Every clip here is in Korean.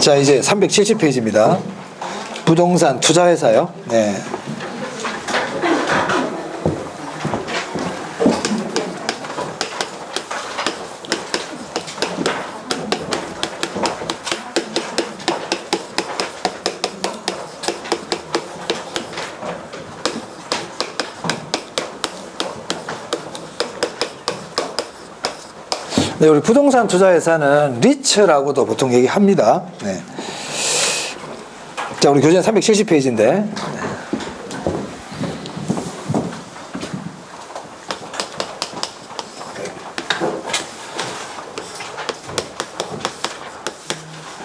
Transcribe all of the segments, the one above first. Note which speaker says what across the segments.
Speaker 1: 자, 이제 370페이지입니다. 부동산 투자회사요. 네. 네, 우리 부동산 투자회사는 리츠라고도 보통 얘기합니다. 네. 자, 우리 교재는 370페이지인데. 네.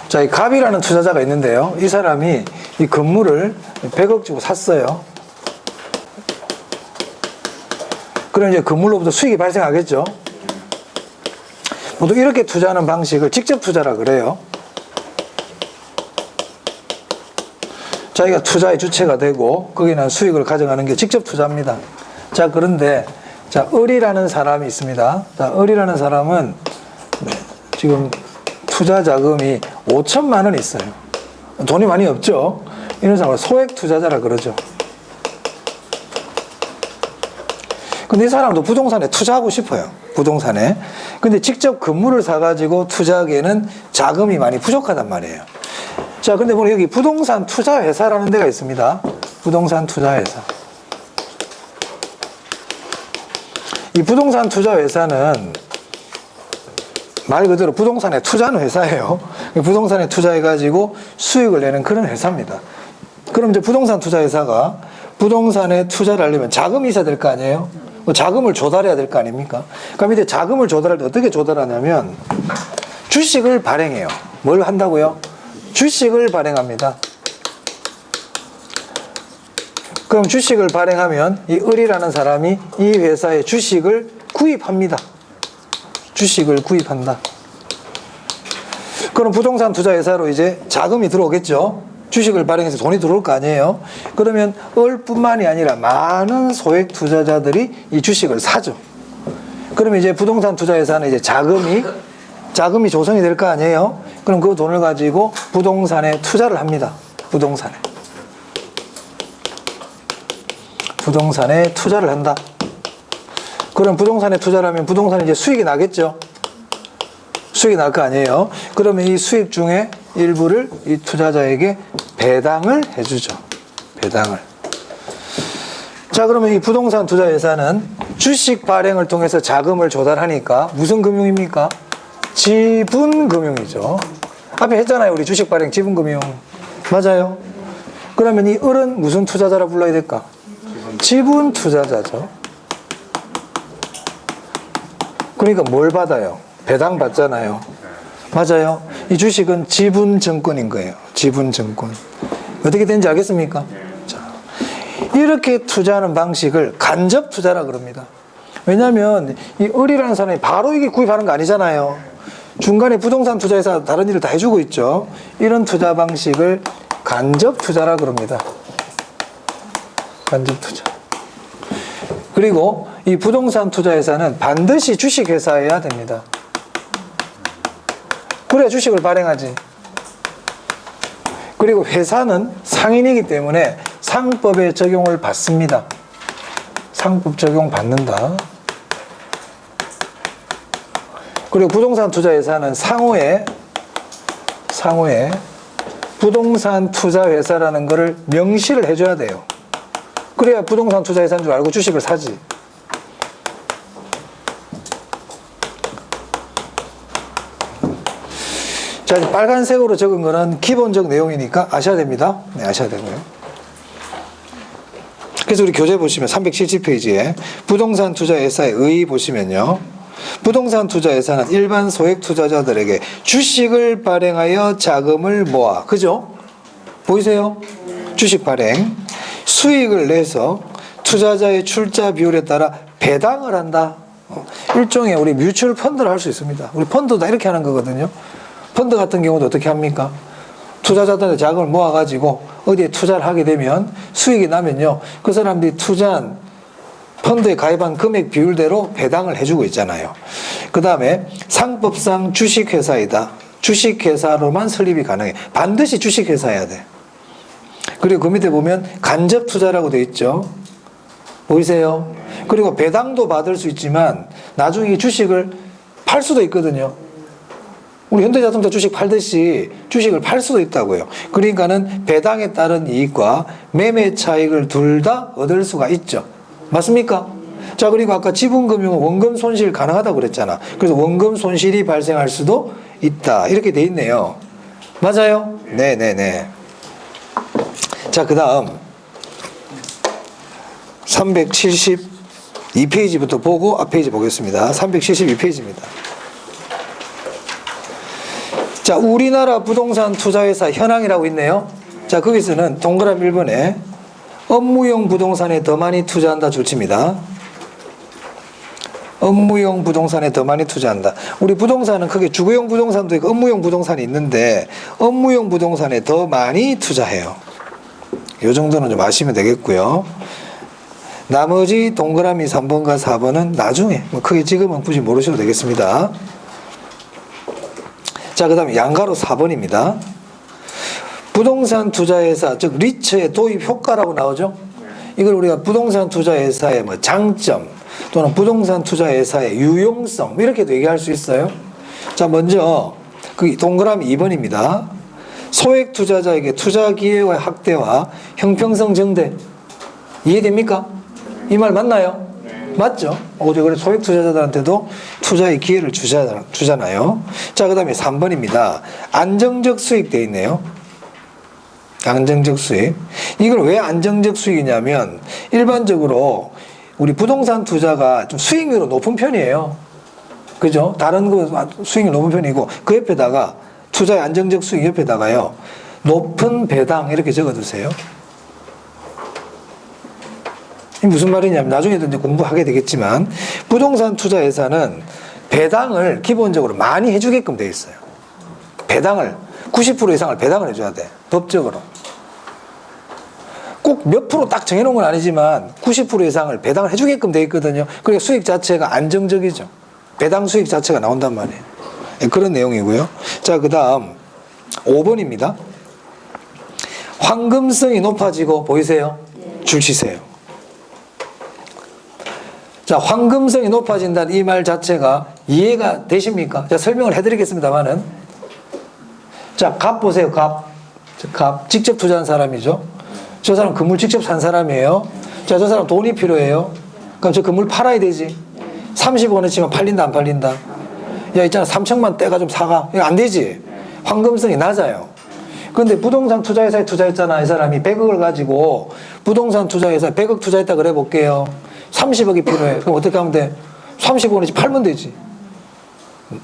Speaker 1: 자, 이 갑이라는 투자자가 있는데요. 이 사람이 이 건물을 100억 주고 샀어요. 그럼 이제 건물로부터 수익이 발생하겠죠. 모두 이렇게 투자하는 방식을 직접 투자라 그래요. 자기가 투자의 주체가 되고 거기에 난 수익을 가져가는 게 직접 투자입니다. 자, 그런데 자, 을이라는 사람이 있습니다. 자, 을이라는 사람은 지금 투자 자금이 5천만 원 있어요. 돈이 많이 없죠. 이런 사람을 소액 투자자라 그러죠. 근데 이 사람도 부동산에 투자하고 싶어요. 부동산에. 근데 직접 건물을 사가지고 투자하기에는 자금이 많이 부족하단 말이에요. 자, 근데 보면 여기 부동산 투자회사라는 데가 있습니다. 부동산 투자회사. 이 부동산 투자회사는 말 그대로 부동산에 투자하는 회사예요. 부동산에 투자해가지고 수익을 내는 그런 회사입니다. 그럼 이제 부동산 투자회사가 부동산에 투자를 하려면 자금이 있어야 될 거 아니에요? 자금을 조달해야 될 거 아닙니까? 그럼 이제 자금을 조달할 때 어떻게 조달하냐면 주식을 발행해요. 뭘 한다고요? 주식을 발행합니다. 그럼 주식을 발행하면 이 을이라는 사람이 이 회사의 주식을 구입합니다. 주식을 구입한다. 그럼 부동산 투자회사로 이제 자금이 들어오겠죠. 주식을 발행해서 돈이 들어올 거 아니에요. 그러면 을뿐만이 아니라 많은 소액 투자자들이 이 주식을 사죠. 그러면 이제 부동산 투자회사는 이제 자금이 조성이 될 거 아니에요. 그럼 그 돈을 가지고 부동산에 투자를 합니다. 부동산에 투자를 한다. 그럼 부동산에 투자를 하면 부동산에 이제 수익이 나겠죠. 수익이 날 거 아니에요. 그러면 이 수익 중에 일부를 이 투자자에게 배당을 해주죠. 배당을. 자, 그러면 이 부동산 투자회사는 주식 발행을 통해서 자금을 조달하니까 무슨 금융입니까? 지분금융이죠. 앞에 했잖아요. 우리 주식 발행 지분금융. 맞아요. 그러면 이 을은 무슨 투자자라 불러야 될까? 지분 투자자죠. 그러니까 뭘 받아요? 배당 받잖아요. 맞아요. 이 주식은 지분증권인 거예요. 지분증권. 어떻게 되는지 알겠습니까? 자, 이렇게 투자하는 방식을 간접 투자라 그럽니다. 왜냐하면 이 을이라는 사람이 바로 이게 구입하는 거 아니잖아요. 중간에 부동산 투자회사 다른 일을 다 해주고 있죠. 이런 투자 방식을 간접 투자라 그럽니다. 간접 투자. 그리고 이 부동산 투자회사는 반드시 주식회사여야 됩니다. 그래야 주식을 발행하지. 그리고 회사는 상인이기 때문에 상법의 적용을 받습니다. 상법 적용 받는다. 그리고 부동산 투자회사는 상호에 부동산 투자회사라는 것을 명시를 해줘야 돼요. 그래야 부동산 투자회사인 줄 알고 주식을 사지. 자, 빨간색으로 적은 거는 기본적 내용이니까 아셔야 됩니다. 네, 아셔야 되고요. 그래서 우리 교재 보시면 370페이지에 부동산 투자회사의 의 보시면요. 부동산 투자회사는 일반 소액 투자자들에게 주식을 발행하여 자금을 모아. 그죠? 보이세요? 주식 발행. 수익을 내서 투자자의 출자 비율에 따라 배당을 한다. 일종의 우리 뮤추얼 펀드를 할 수 있습니다. 우리 펀드 다 이렇게 하는 거거든요. 펀드 같은 경우도 어떻게 합니까? 투자자들의 자금을 모아가지고 어디에 투자를 하게 되면 수익이 나면요. 그 사람들이 투자한 펀드에 가입한 금액 비율대로 배당을 해주고 있잖아요. 그 다음에 상법상 주식회사이다. 주식회사로만 설립이 가능해. 반드시 주식회사여야 돼. 그리고 그 밑에 보면 간접 투자라고 돼 있죠. 보이세요? 그리고 배당도 받을 수 있지만 나중에 이 주식을 팔 수도 있거든요. 우리 현대자동차 주식 팔듯이 주식을 팔 수도 있다고요. 그러니까는 배당에 따른 이익과 매매 차익을 둘 다 얻을 수가 있죠. 맞습니까? 자, 그리고 아까 지분금융은 원금 손실 가능하다고 그랬잖아. 그래서 원금 손실이 발생할 수도 있다. 이렇게 돼 있네요. 맞아요? 네네네. 자, 그 다음 372페이지부터 보고 앞 페이지 보겠습니다. 372페이지입니다. 자, 우리나라 부동산 투자회사 현황이라고 있네요. 자, 거기서는 동그라미 1번에 업무용 부동산에 더 많이 투자한다 줄칩니다. 업무용 부동산에 더 많이 투자한다. 우리 부동산은 크게 주거용 부동산도 있고 업무용 부동산이 있는데 업무용 부동산에 더 많이 투자해요. 이 정도는 좀 아시면 되겠고요. 나머지 동그라미 3번과 4번은 나중에 크게 지금은 굳이 모르셔도 되겠습니다. 자, 그 다음에 양가로 4번입니다. 부동산 투자회사, 즉 리츠의 도입 효과라고 나오죠. 이걸 우리가 부동산 투자회사의 뭐 장점 또는 부동산 투자회사의 유용성 이렇게도 얘기할 수 있어요. 자, 먼저 그 동그라미 2번입니다. 소액 투자자에게 투자 기회와 확대와 형평성 증대. 이해됩니까? 이 말 맞나요? 맞죠? 어제 그래 소액 투자자들한테도 투자의 기회를 주잖아요. 자, 그 다음에 3번입니다. 안정적 수익 돼 있네요. 안정적 수익. 이걸 왜 안정적 수익이냐면 일반적으로 우리 부동산 투자가 좀 수익률이 높은 편이에요. 그죠? 다른 거 수익률 높은 편이고 그 옆에다가 투자의 안정적 수익 옆에다가요. 높은 배당 이렇게 적어두세요. 이 무슨 말이냐면 나중에도 이제 공부하게 되겠지만 부동산 투자 회사는 배당을 기본적으로 많이 해주게끔 돼 있어요. 배당을 90% 이상을 배당을 해줘야 돼. 법적으로. 꼭 몇 프로 딱 정해놓은 건 아니지만 90% 이상을 배당을 해주게끔 돼 있거든요. 그러니까 수익 자체가 안정적이죠. 배당 수익 자체가 나온단 말이에요. 그런 내용이고요. 자, 그 다음 5번입니다. 황금성이 높아지고 보이세요? 줄 치세요. 자, 황금성이 높아진다는 이 말 자체가 이해가 되십니까? 제가 설명을 해드리겠습니다만은. 자, 갑 보세요, 갑. 갑. 직접 투자한 사람이죠. 저 사람 건물 직접 산 사람이에요. 자, 저 사람 돈이 필요해요. 그럼 저 건물 팔아야 되지. 30원에 치면 팔린다, 안 팔린다? 야, 있잖아. 3천만 떼가 좀 사가. 이거 안 되지. 황금성이 낮아요. 근데 부동산 투자회사에 투자했잖아. 이 사람이 100억을 가지고 부동산 투자회사에 100억 투자했다 그래 볼게요. 30억이 필요해. 그럼 어떻게 하면 돼? 30원이지 팔면 되지.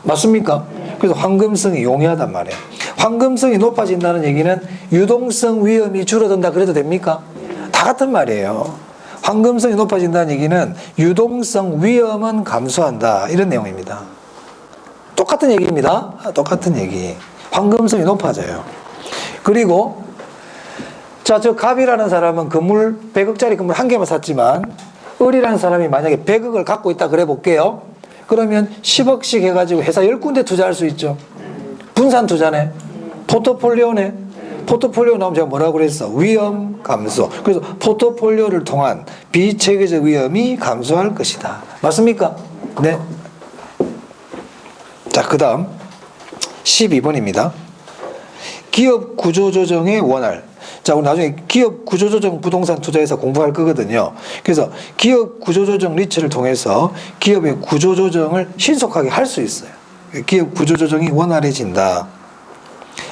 Speaker 1: 맞습니까? 그래서 황금성이 용이하단 말이에요. 황금성이 높아진다는 얘기는 유동성 위험이 줄어든다 그래도 됩니까? 다 같은 말이에요. 황금성이 높아진다는 얘기는 유동성 위험은 감소한다. 이런 내용입니다. 똑같은 얘기입니다. 똑같은 얘기. 황금성이 높아져요. 그리고 자, 저 갑이라는 사람은 건물 100억짜리 건물 한 개만 샀지만 을이라는 사람이 만약에 100억을 갖고 있다 그래 볼게요. 그러면 10억씩 해가지고 회사 10군데 투자할 수 있죠. 분산 투자네. 포트폴리오네. 포트폴리오 나오면 제가 뭐라고 그랬어? 위험 감소. 그래서 포트폴리오를 통한 비체계적 위험이 감소할 것이다. 맞습니까? 네. 자, 그 다음 12번입니다. 기업 구조조정의 원활. 자, 우리 나중에 기업 구조조정 부동산 투자에서 공부할 거거든요. 그래서 기업 구조조정 리츠를 통해서 기업의 구조조정을 신속하게 할 수 있어요. 기업 구조조정이 원활해진다.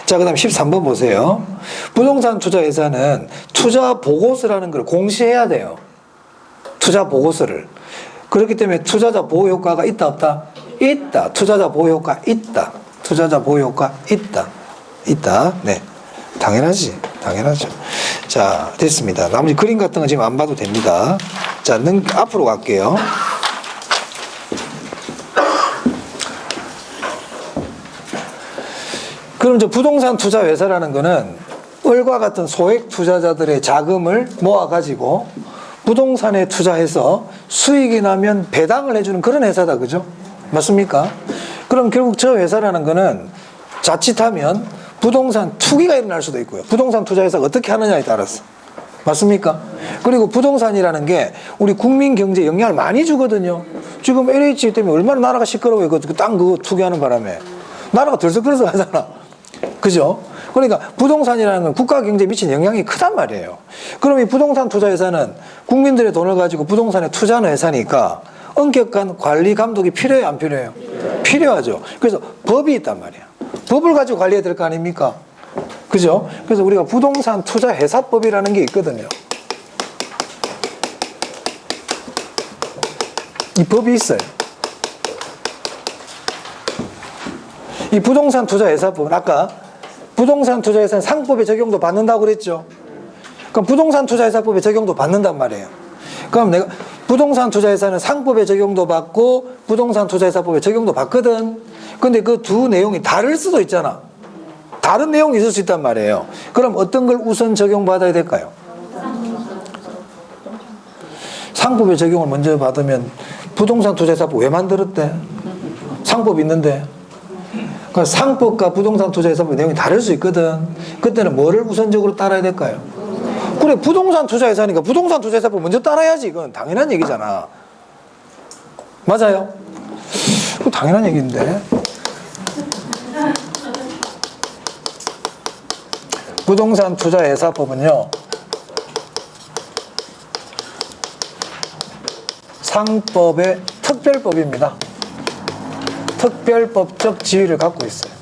Speaker 1: 자, 그 다음 13번 보세요. 부동산 투자회사는 투자 보고서라는 걸 공시해야 돼요. 투자 보고서를. 그렇기 때문에 투자자 보호 효과가 있다, 없다? 있다. 투자자 보호 효과 있다. 투자자 보호 효과 있다. 있다. 네. 당연하지. 당연하죠. 자, 됐습니다. 나머지 그림 같은 거 지금 안 봐도 됩니다. 자, 앞으로 갈게요. 그럼 저 부동산 투자 회사라는 거는 을과 같은 소액 투자자들의 자금을 모아가지고 부동산에 투자해서 수익이 나면 배당을 해주는 그런 회사다. 그죠? 맞습니까? 그럼 결국 저 회사라는 거는 자칫하면 부동산 투기가 일어날 수도 있고요. 부동산 투자회사가 어떻게 하느냐에 따라서. 맞습니까? 그리고 부동산이라는 게 우리 국민 경제에 영향을 많이 주거든요. 지금 LH 때문에 얼마나 나라가 시끄러워요. 그 땅 그거 투기하는 바람에. 나라가 들썩거려서 하잖아. 그죠? 그러니까 부동산이라는 건 국가 경제에 미치는 영향이 크단 말이에요. 그럼 이 부동산 투자회사는 국민들의 돈을 가지고 부동산에 투자하는 회사니까 엄격한 관리 감독이 필요해요, 안 필요해요? 필요하죠. 그래서 법이 있단 말이야. 법을 가지고 관리해야 될 거 아닙니까? 그죠? 그래서 우리가 부동산 투자회사법이라는 게 있거든요. 이 법이 있어요. 이 부동산 투자회사법은 아까 부동산 투자회사는 상법의 적용도 받는다고 그랬죠. 그럼 부동산 투자회사법의 적용도 받는단 말이에요. 그럼 내가 부동산 투자회사는 상법의 적용도 받고 부동산 투자회사법의 적용도 받거든. 근데 그 두 내용이 다를 수도 있잖아. 다른 내용이 있을 수 있단 말이에요. 그럼 어떤 걸 우선 적용받아야 될까요? 상법의 적용을 먼저 받으면 부동산 투자회사법 왜 만들었대? 상법 있는데. 그러니까 상법과 부동산 투자회사법 내용이 다를 수 있거든. 그때는 뭐를 우선적으로 따라야 될까요? 그래, 부동산 투자회사니까 부동산 투자회사법 먼저 따라야지. 이건 당연한 얘기잖아. 맞아요? 그거 당연한 얘기인데. 부동산 투자회사법은요, 상법의 특별법입니다. 특별법적 지위를 갖고 있어요.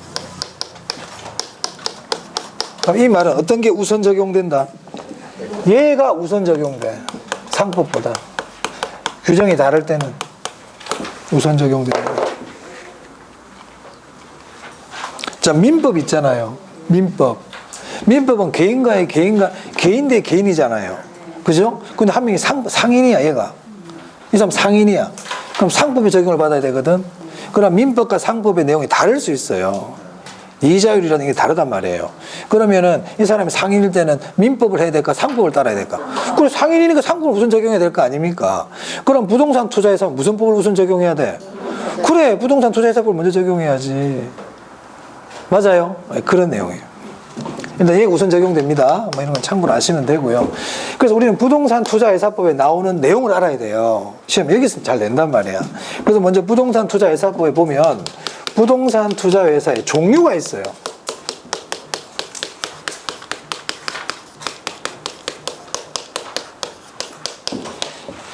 Speaker 1: 그럼 이 말은 어떤 게 우선 적용된다? 얘가 우선 적용돼. 상법보다. 규정이 다를 때는 우선 적용된다. 자, 민법 있잖아요. 민법. 민법은 개인 대 개인이잖아요. 그죠? 근데 한 명이 상인이야, 얘가. 이 사람 상인이야. 그럼 상법의 적용을 받아야 되거든. 그럼 민법과 상법의 내용이 다를 수 있어요. 이자율이라는 게 다르단 말이에요. 그러면은 이 사람이 상인일 때는 민법을 해야 될까, 상법을 따라야 될까? 그래, 상인이니까 상법을 우선 적용해야 될 거 아닙니까? 그럼 부동산 투자에서 무슨 법을 우선 적용해야 돼? 그래, 부동산 투자회사법을 먼저 적용해야지. 맞아요? 그런 내용이에요. 일단 얘가 우선 적용됩니다. 뭐 이런 건 참고로 아시면 되고요. 그래서 우리는 부동산 투자회사법에 나오는 내용을 알아야 돼요. 시험 여기서 잘 낸단 말이야. 그래서 먼저 부동산 투자회사법에 보면 부동산 투자회사의 종류가 있어요.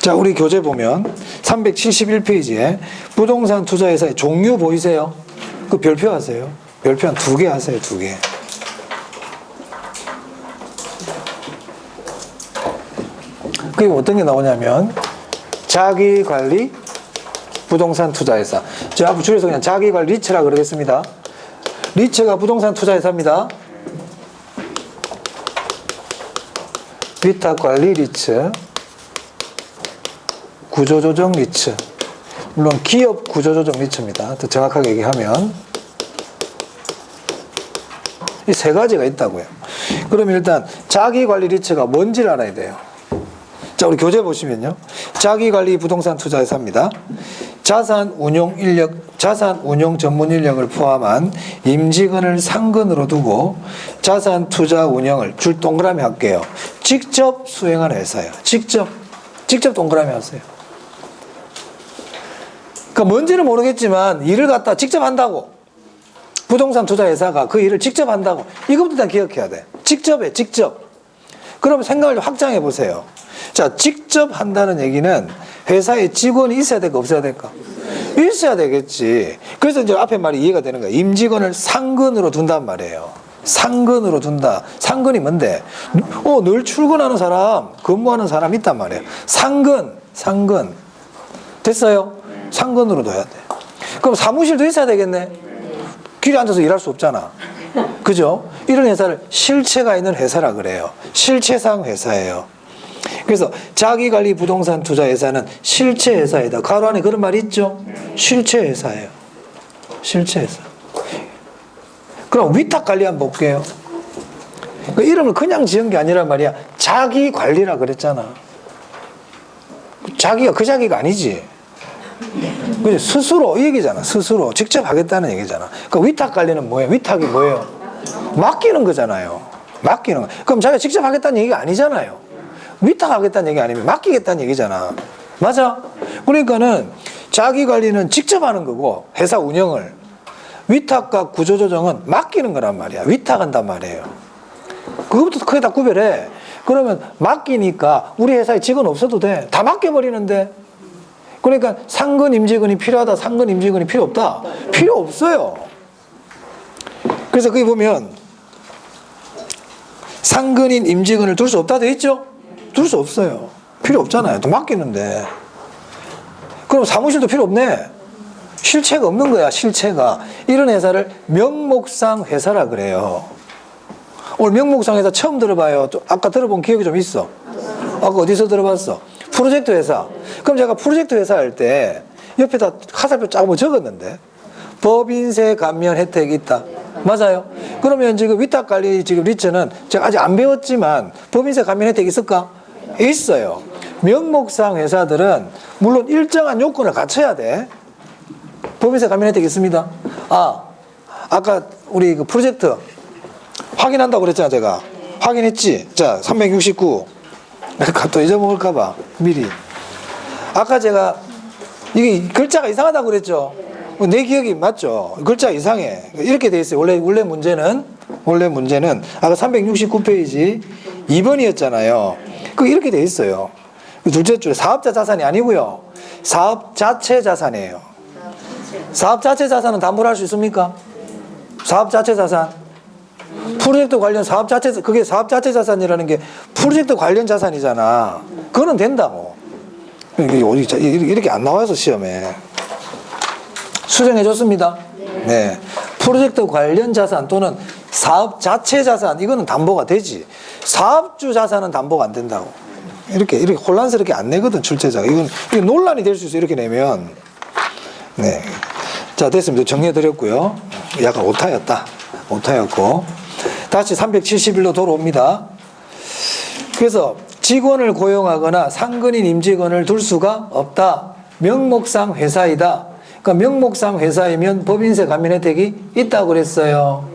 Speaker 1: 자, 우리 교재 보면 371페이지에 부동산 투자회사의 종류 보이세요? 그 별표 하세요. 별표 한 2개 하세요. 2개. 그게 어떤 게 나오냐면 자기관리 부동산 투자회사. 제가 앞으로 줄여서 그냥 자기관리 리츠라 그러겠습니다. 리츠가 부동산 투자회사입니다. 위탁관리 리츠, 구조조정 리츠. 물론 기업 구조조정 리츠입니다. 더 정확하게 얘기하면 이 3가지가 있다고요. 그럼 일단 자기관리 리츠가 뭔지를 알아야 돼요. 자, 우리 교재 보시면요. 자기관리 부동산 투자회사입니다. 자산 운용 전문 인력을 포함한 임직원을 상근으로 두고 자산 투자 운영을 줄 동그라미 할게요. 직접 수행하는 회사예요. 직접 동그라미 하세요. 그러니까 뭔지는 모르겠지만 일을 갖다 직접 한다고. 부동산 투자회사가 그 일을 직접 한다고. 이것부터 일단 기억해야 돼. 직접 해, 직접. 그럼 생각을 확장해 보세요. 자, 직접 한다는 얘기는 회사에 직원이 있어야 될까, 없어야 될까? 있어야 되겠지. 그래서 이제 앞에 말이 이해가 되는 거예요. 임직원을 상근으로 둔단 말이에요. 상근으로 둔다. 상근이 뭔데? 늘 출근하는 사람, 근무하는 사람 있단 말이에요. 상근. 됐어요? 상근으로 둬야 돼. 그럼 사무실도 있어야 되겠네? 길에 앉아서 일할 수 없잖아. 그죠? 이런 회사를 실체가 있는 회사라 그래요. 실체상 회사예요. 그래서 자기관리 부동산 투자회사는 실체회사이다. 가로 안에 그런 말이 있죠? 실체회사예요. 실체회사. 그럼 위탁관리 한번 볼게요. 그 이름을 그냥 지은 게 아니란 말이야. 자기관리라 그랬잖아. 자기가 그 자기가 아니지. 그지? 스스로 이 얘기잖아. 스스로 직접 하겠다는 얘기잖아. 그 위탁 관리는 뭐예요? 위탁이 뭐예요? 맡기는 거잖아요. 맡기는 거. 그럼 자기가 직접 하겠다는 얘기가 아니잖아요. 위탁하겠다는 얘기 아니면 맡기겠다는 얘기잖아. 맞아? 그러니까는 자기 관리는 직접 하는 거고 회사 운영을, 위탁과 구조조정은 맡기는 거란 말이야. 위탁한단 말이에요. 그것부터 크게 다 구별해. 그러면 맡기니까 우리 회사에 직원 없어도 돼. 다 맡겨버리는데. 그러니까 상근 임직원이 필요하다, 상근 임직원이 필요 없다? 필요 없어요. 그래서 거기 보면 상근인 임직원을 둘 수 없다 돼 있죠? 둘 수 없어요. 필요 없잖아요. 또 맡기는데. 그럼 사무실도 필요 없네. 실체가 없는 거야, 실체가. 이런 회사를 명목상 회사라 그래요. 오늘 명목상 회사 처음 들어봐요. 아까 들어본 기억이 좀 있어. 아까 어디서 들어봤어? 프로젝트 회사. 그럼 제가 프로젝트 회사 할 때 옆에다 화살표 작은 거 적었는데 법인세 감면 혜택이 있다. 맞아요. 그러면 지금 위탁관리 지금 리츠는 제가 아직 안 배웠지만 법인세 감면 혜택이 있을까? 있어요. 명목상 회사들은 물론 일정한 요건을 갖춰야 돼. 법인세 감면 혜택이 있습니다. 아까 우리 그 프로젝트 확인한다고 그랬잖아, 제가. 확인했지? 자, 369. 또 잊어먹을까봐, 미리. 아까 제가, 이게 글자가 이상하다고 그랬죠? 내 기억이 맞죠? 글자가 이상해. 이렇게 돼 있어요. 원래 문제는 아까 369페이지 2번이었잖아요. 그 이렇게 돼 있어요. 둘째 줄에 사업자 자산이 아니고요. 사업 자체 자산이에요. 사업 자체 자산은 담보를 할 수 있습니까? 사업 자체 자산. 프로젝트 관련 사업 자체, 그게 사업 자체 자산이라는 게 프로젝트 관련 자산이잖아. 그거는 된다고. 이렇게 안 나와서 시험에. 수정해 줬습니다. 네. 프로젝트 관련 자산 또는 사업 자체 자산, 이거는 담보가 되지. 사업주 자산은 담보가 안 된다고. 이렇게 혼란스럽게 안 내거든, 출제자가. 이건 논란이 될 수 있어, 이렇게 내면. 네. 자, 됐습니다. 정리해드렸고요. 약간 오타였다. 오타였고. 다시 371로 돌아옵니다. 그래서 직원을 고용하거나 상근인 임직원을 둘 수가 없다. 명목상 회사이다. 그러니까 명목상 회사이면 법인세 감면 혜택이 있다고 그랬어요.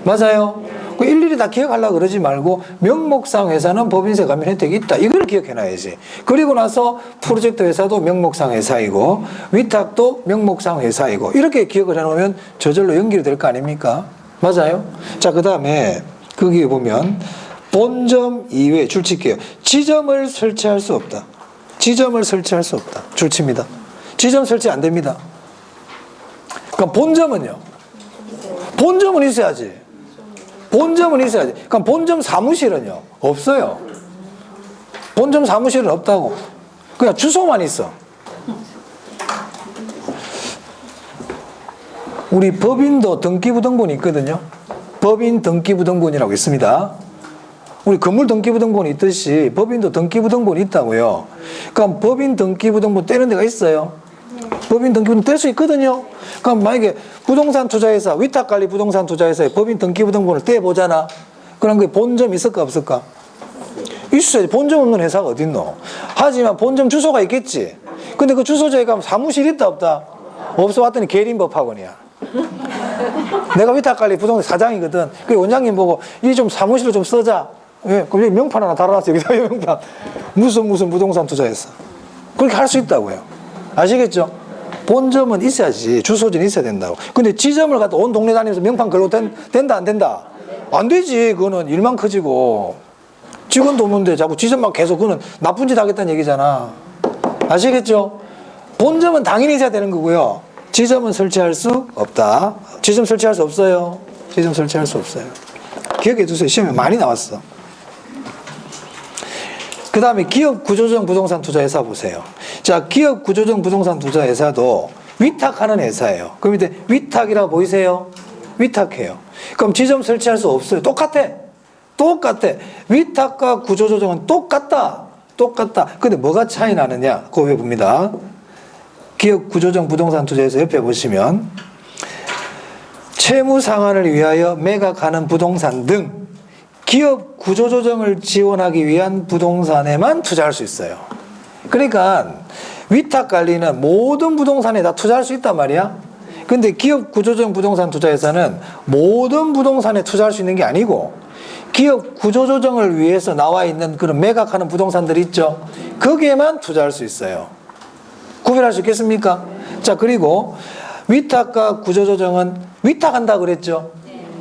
Speaker 1: 맞아요? 일일이 다 기억하려고 그러지 말고 명목상 회사는 법인세 감면 혜택이 있다. 이걸 기억해놔야지. 그리고 나서 프로젝트 회사도 명목상 회사이고 위탁도 명목상 회사이고 이렇게 기억을 해놓으면 저절로 연결이 될 거 아닙니까? 맞아요? 자, 그 다음에 거기 보면 본점 이외에 줄칠게요. 지점을 설치할 수 없다. 지점을 설치할 수 없다. 줄칩니다. 지점 설치 안 됩니다. 그럼 본점은요? 본점은 있어야지. 본점은 있어야지. 그럼 본점 사무실은요? 없어요. 본점 사무실은 없다고. 그냥 주소만 있어. 우리 법인도 등기부등본이 있거든요. 법인 등기부등본이라고 있습니다. 우리 건물 등기부등본이 있듯이 법인도 등기부등본이 있다고요. 그럼 법인 등기부등본 떼는 데가 있어요. 법인 등기부등본 뗄 수 있거든요. 그럼 만약에 부동산 투자회사, 위탁관리 부동산 투자회사에 법인 등기부등본을 떼보잖아. 그럼 그 본점 있을까 없을까? 있어야지. 본점 없는 회사가 어딨노? 하지만 본점 주소가 있겠지. 근데 그 주소지에 가면 사무실 있다 없다? 없어. 왔더니 계림법학원이야. 내가 위탁관리 부동산 사장이거든. 그 원장님 보고 이 좀 사무실로 좀 써자. 왜? 그럼 여기 명판 하나 달아놨어. 여기다 명판. 무슨 부동산 투자했어. 그렇게 할 수 있다고요. 아시겠죠? 본점은 있어야지. 주소지는 있어야 된다고. 근데 지점을 갖다 온 동네 다니면서 명판 걸고 된다 안 된다? 안 되지. 그거는 일만 커지고. 직원도 없는데 자꾸 지점만 계속 그거는 나쁜 짓 하겠다는 얘기잖아. 아시겠죠? 본점은 당연히 있어야 되는 거고요. 지점은 설치할 수 없다. 지점 설치할 수 없어요. 지점 설치할 수 없어요. 기억해 두세요. 시험에 많이 나왔어. 그 다음에 기업 구조조정 부동산 투자회사 보세요. 자, 기업 구조조정 부동산 투자회사도 위탁하는 회사예요. 그럼 이제 위탁이라고 보이세요? 위탁해요. 그럼 지점 설치할 수 없어요. 똑같아. 위탁과 구조조정은 똑같다. 근데 뭐가 차이 나느냐? 그거 해봅니다. 기업 구조조정 부동산 투자회사 옆에 보시면 채무 상환을 위하여 매각하는 부동산 등 기업 구조조정을 지원하기 위한 부동산에만 투자할 수 있어요. 그러니까 위탁관리는 모든 부동산에 다 투자할 수 있단 말이야. 근데 기업 구조조정 부동산 투자회사는 모든 부동산에 투자할 수 있는 게 아니고 기업 구조조정을 위해서 나와 있는 그런 매각하는 부동산들 있죠. 거기에만 투자할 수 있어요. 구별할 수 있겠습니까? 자, 그리고 위탁과 구조조정은 위탁한다 그랬죠.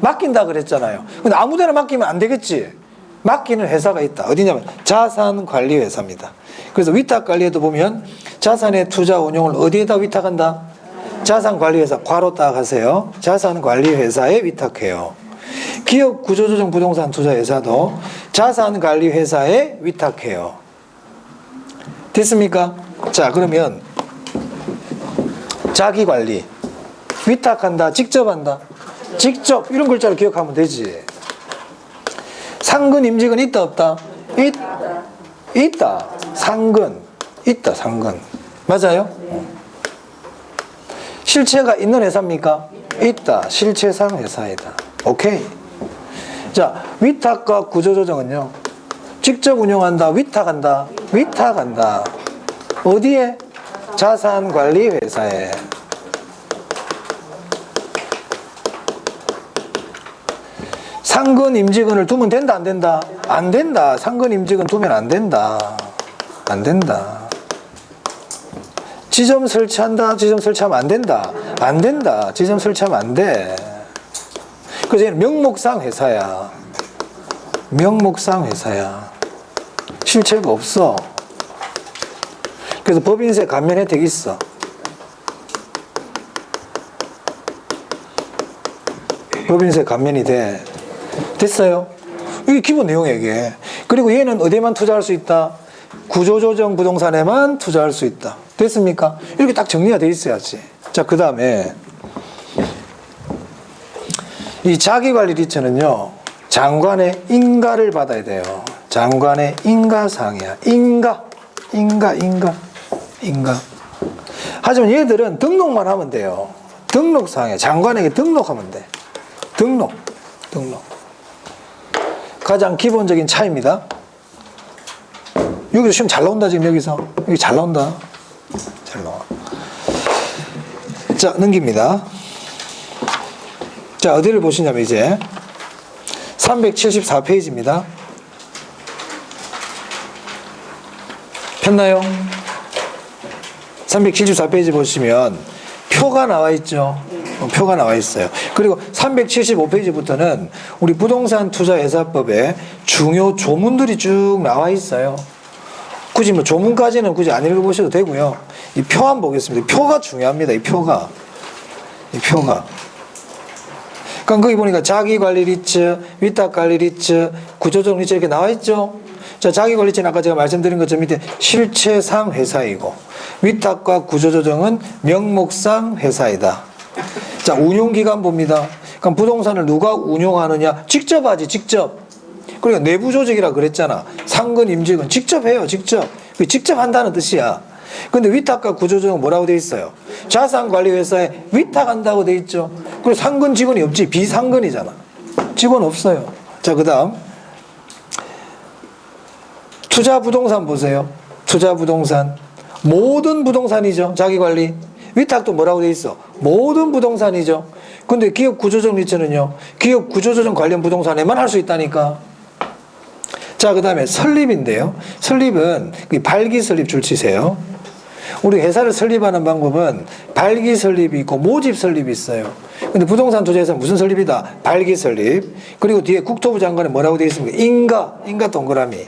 Speaker 1: 맡긴다 그랬잖아요. 근데 아무데나 맡기면 안 되겠지. 맡기는 회사가 있다. 어디냐면 자산관리회사입니다. 그래서 위탁관리에도 보면 자산의 투자 운용을 어디에다 위탁한다? 자산관리회사 괄호 딱 하세요. 자산관리회사에 위탁해요. 기업 구조조정 부동산 투자회사도 자산관리회사에 위탁해요. 됐습니까? 자, 그러면 자기관리 위탁한다, 직접 한다. 직접 이런 글자를 기억하면 되지. 상근 임직은 있다 없다? 있다. 상근 있다. 상근 맞아요? 실체가 있는 회사입니까? 있다. 실체상 회사이다. 오케이. 자, 위탁과 구조조정은요, 직접 운영한다, 위탁한다. 위탁한다. 어디에? 자산관리회사에. 상근 임직원을 두면 된다 안 된다? 안 된다. 상근 임직원 두면 안 된다. 안 된다. 지점 설치한다. 지점 설치하면 안 된다. 안 된다. 지점 설치하면 안 돼. 그래서 얘는 명목상 회사야. 명목상 회사야. 실체가 없어. 그래서 법인세 감면 혜택이 있어. 법인세 감면이 돼. 됐어요? 이게 기본 내용이에요, 이게. 그리고 얘는 어디에만 투자할 수 있다? 구조조정 부동산에만 투자할 수 있다. 됐습니까? 이렇게 딱 정리가 돼 있어야지. 자, 그 다음에 이 자기관리 리처는요, 장관의 인가를 받아야 돼요. 장관의 인가사항이야. 인가. 하지만 얘들은 등록만 하면 돼요. 등록사항이야. 장관에게 등록하면 돼. 등록. 가장 기본적인 차이입니다. 여기서 시험 잘 나온다, 지금 여기서. 여기 잘 나온다. 잘 나와. 자, 넘깁니다. 자, 어디를 보시냐면 이제 374페이지입니다. 폈나요? 374페이지 보시면 표가 나와 있죠. 표가 나와 있어요. 그리고 375페이지부터는 우리 부동산 투자회사법에 중요 조문들이 쭉 나와 있어요. 굳이 뭐 조문까지는 굳이 안 읽어보셔도 되고요. 이 표 한번 보겠습니다. 표가 중요합니다. 이 표가. 그러니까 거기 보니까 자기관리 리츠, 위탁관리 리츠, 구조조정 리츠 이렇게 나와 있죠. 자, 자기관리 리츠는 아까 제가 말씀드린 것처럼 밑에 실체상 회사이고, 위탁과 구조조정은 명목상 회사이다. 자, 운용기간 봅니다. 그럼 부동산을 누가 운용하느냐? 직접 하지, 직접. 그러니까 내부 조직이라 그랬잖아. 상근 임직은 직접 해요, 직접. 직접 한다는 뜻이야. 근데 위탁과 구조조정은 뭐라고 돼 있어요? 자산관리회사에 위탁한다고 돼 있죠. 그리고 상근 직원이 없지, 비상근이잖아. 직원 없어요. 자, 그 다음 투자부동산 보세요. 투자부동산 모든 부동산이죠. 자기관리 위탁도 뭐라고 돼 있어? 모든 부동산이죠. 근데 기업 구조조정 리처는요, 기업 구조조정 관련 부동산에만 할 수 있다니까. 자, 그 다음에 설립인데요. 설립은 발기 설립 줄 치세요. 우리 회사를 설립하는 방법은 발기 설립이 있고 모집 설립이 있어요. 근데 부동산 투자에서는 무슨 설립이다? 발기 설립. 그리고 뒤에 국토부 장관에 뭐라고 되어 있습니까? 인가 동그라미.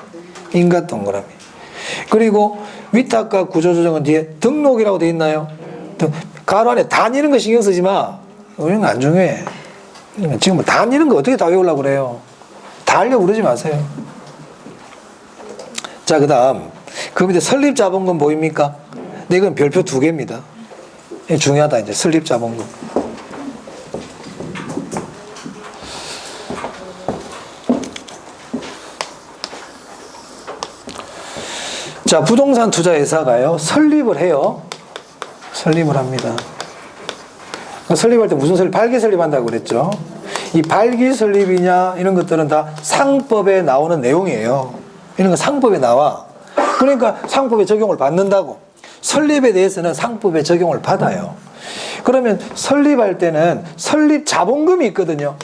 Speaker 1: 그리고 위탁과 구조조정은 뒤에 등록이라고 되어 있나요? 가로 안에 단 이런 거 신경 쓰지 마. 이런 거 안 중요해. 지금 뭐 단 이런 거 어떻게 다 외우려고 그래요? 다 하려고 그러지 마세요. 자, 그 다음 그 밑에 설립자본금 보입니까? 근데 이건 별표 2개입니다. 중요하다. 이제 설립자본금. 자, 부동산 투자회사가요, 설립을 해요. 설립을 합니다. 설립할 때 무슨 설립? 발기 설립한다고 그랬죠. 이 발기 설립이냐 이런 것들은 다 상법에 나오는 내용이에요. 이런 거 상법에 나와. 그러니까 상법에 적용을 받는다고. 설립에 대해서는 상법의 적용을 받아요. 그러면 설립할 때는 설립 자본금이 있거든요.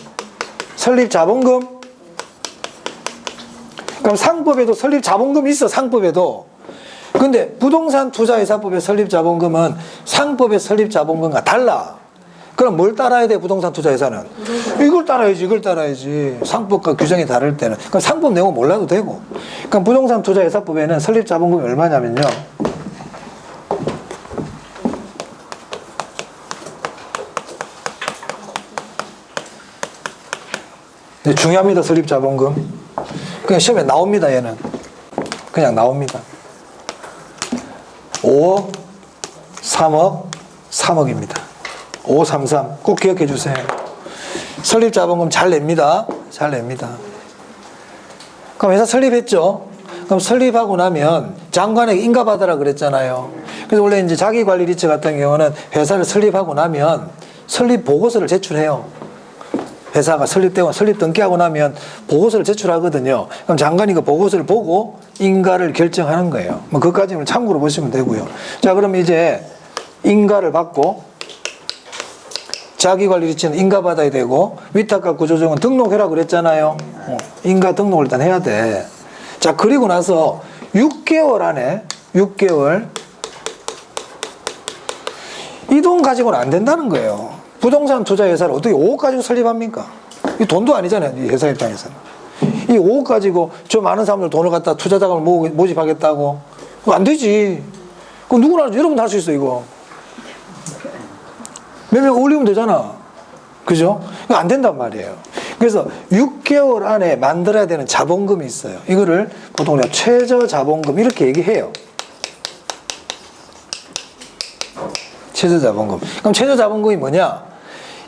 Speaker 1: 설립 자본금. 그럼 상법에도 설립 자본금이 있어, 상법에도. 근데 부동산 투자회사법의 설립 자본금은 상법의 설립 자본금과 달라. 그럼 뭘 따라야 돼, 부동산 투자회사는? 이걸 따라야지, 이걸 따라야지. 상법과 규정이 다를 때는. 그럼 상법 내용 몰라도 되고. 그럼 부동산 투자회사법에는 설립 자본금이 얼마냐면요. 네, 중요합니다, 설립 자본금. 그냥 시험에 나옵니다, 얘는. 그냥 나옵니다. 5억, 3억, 3억입니다. 533. 꼭 기억해 주세요. 설립 자본금 잘 냅니다. 잘 냅니다. 그럼 회사 설립했죠? 그럼 설립하고 나면 장관에게 인가받아라 그랬잖아요. 그래서 원래 이제 자기관리리처 같은 경우는 회사를 설립하고 나면 설립 보고서를 제출해요. 회사가 설립되고 설립 등기하고 나면 보고서를 제출하거든요. 그럼 장관이 그 보고서를 보고 인가를 결정하는 거예요. 뭐 그것까지는 참고로 보시면 되고요. 자, 그럼 이제 인가를 받고 자기관리리처는 인가받아야 되고 위탁과 구조조정은 등록해라 그랬잖아요. 인가 등록을 일단 해야 돼. 자, 그리고 나서 6개월 안에 6개월 이 돈 가지고는 안 된다는 거예요. 부동산 투자회사를 어떻게 5억 가지고 설립합니까? 이 돈도 아니잖아요, 이 회사 입장에서는. 이 5억 가지고 저 많은 사람들 돈을 갖다 투자 자금을 모집하겠다고? 그거 안 되지. 그거 누구나, 여러분도 할 수 있어, 이거. 몇 명 올리면 되잖아. 그죠? 이거 안 된단 말이에요. 그래서 6개월 안에 만들어야 되는 자본금이 있어요. 이거를 보통 우리가 최저 자본금 이렇게 얘기해요. 최저 자본금. 그럼 최저 자본금이 뭐냐?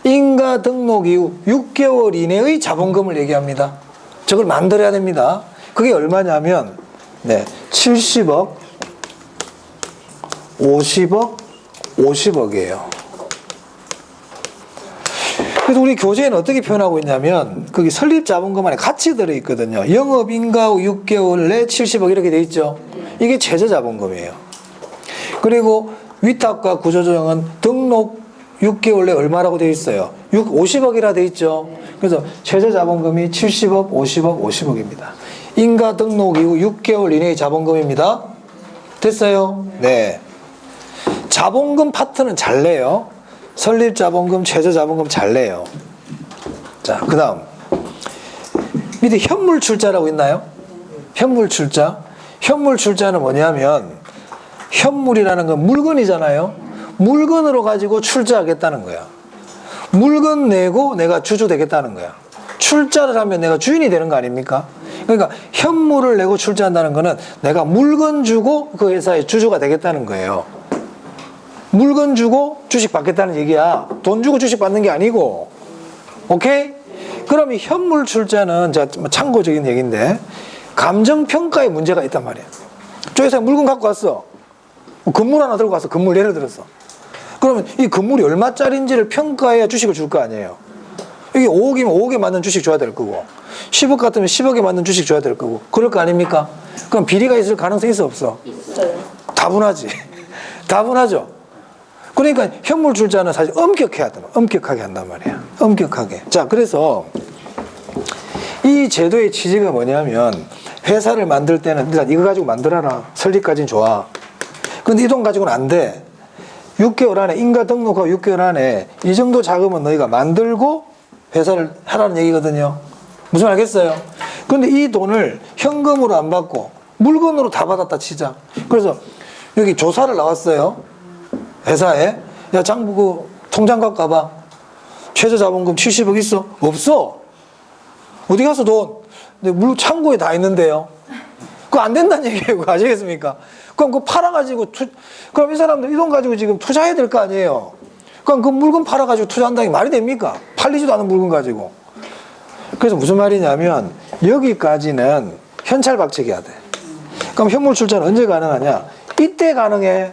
Speaker 1: 인가 등록 이후 6개월 이내의 자본금을 얘기합니다. 저걸 만들어야 됩니다. 그게 얼마냐면, 네, 70억, 50억, 50억이에요. 그래서 우리 교재에는 어떻게 표현하고 있냐면, 거기 설립 자본금 안에 같이 들어있거든요. 영업인가 후 6개월 내 70억 이렇게 돼 있죠. 이게 최저 자본금이에요. 그리고 위탁과 구조조정은 등록 6개월 내 얼마라고 되어 있어요? 50억이라 되어 있죠. 그래서 최저 자본금이 70억, 50억, 50억입니다. 인가 등록 이후 6개월 이내의 자본금입니다. 됐어요? 네. 자본금 파트는 잘 내요. 설립 자본금, 최저 자본금 잘 내요. 자, 그 다음. 밑에 현물 출자라고 있나요? 현물 출자. 현물 출자는 뭐냐면, 현물이라는 건 물건이잖아요. 물건으로 가지고 출자하겠다는 거야. 물건 내고 내가 주주 되겠다는 거야. 출자를 하면 내가 주인이 되는 거 아닙니까? 그러니까 현물을 내고 출자한다는 거는 내가 물건 주고 그 회사의 주주가 되겠다는 거예요. 물건 주고 주식 받겠다는 얘기야. 돈 주고 주식 받는 게 아니고. 오케이? 그럼 이 현물 출자는 참고적인 얘기인데 감정평가에 문제가 있단 말이야. 저 회사에 물건 갖고 왔어. 건물 하나 들고 와서 건물 예를 들었어. 그러면 이 건물이 얼마짜리인지를 평가해야 주식을 줄 거 아니에요. 이게 5억이면 5억에 맞는 주식 줘야 될 거고 10억 같으면 10억에 맞는 주식 줘야 될 거고 그럴 거 아닙니까? 그럼 비리가 있을 가능성이 있어 없어? 있어요. 다분하지. 다분하죠. 그러니까 현물 출자는 사실 엄격해야 돼. 엄격하게 한단 말이야. 엄격하게. 자, 그래서 이 제도의 취지가 뭐냐면 회사를 만들 때는 일단 이거 가지고 만들어라. 설립까지는 좋아. 근데 이 돈 가지고는 안 돼. 6개월 안에 인가 등록하고 6개월 안에 이 정도 자금은 너희가 만들고 회사를 하라는 얘기거든요. 무슨 말 알겠어요? 근데 이 돈을 현금으로 안 받고 물건으로 다 받았다 치자. 그래서 여기 조사를 나왔어요. 회사에. 야, 장부 그 통장 갖고 가봐. 최저 자본금 70억 있어? 없어. 어디 가서 돈? 근데 창고에 다 있는데요. 그거 안 된다는 얘기예요. 그거 아시겠습니까? 그럼 그거 팔아가지고, 그럼 이 사람들 이 돈 가지고 지금 투자해야 될 거 아니에요. 그럼 그 물건 팔아가지고 투자한다는 게 말이 됩니까? 팔리지도 않은 물건 가지고. 그래서 무슨 말이냐면, 여기까지는 현찰박치기해야 돼. 그럼 현물 출자는 언제 가능하냐? 이때 가능해.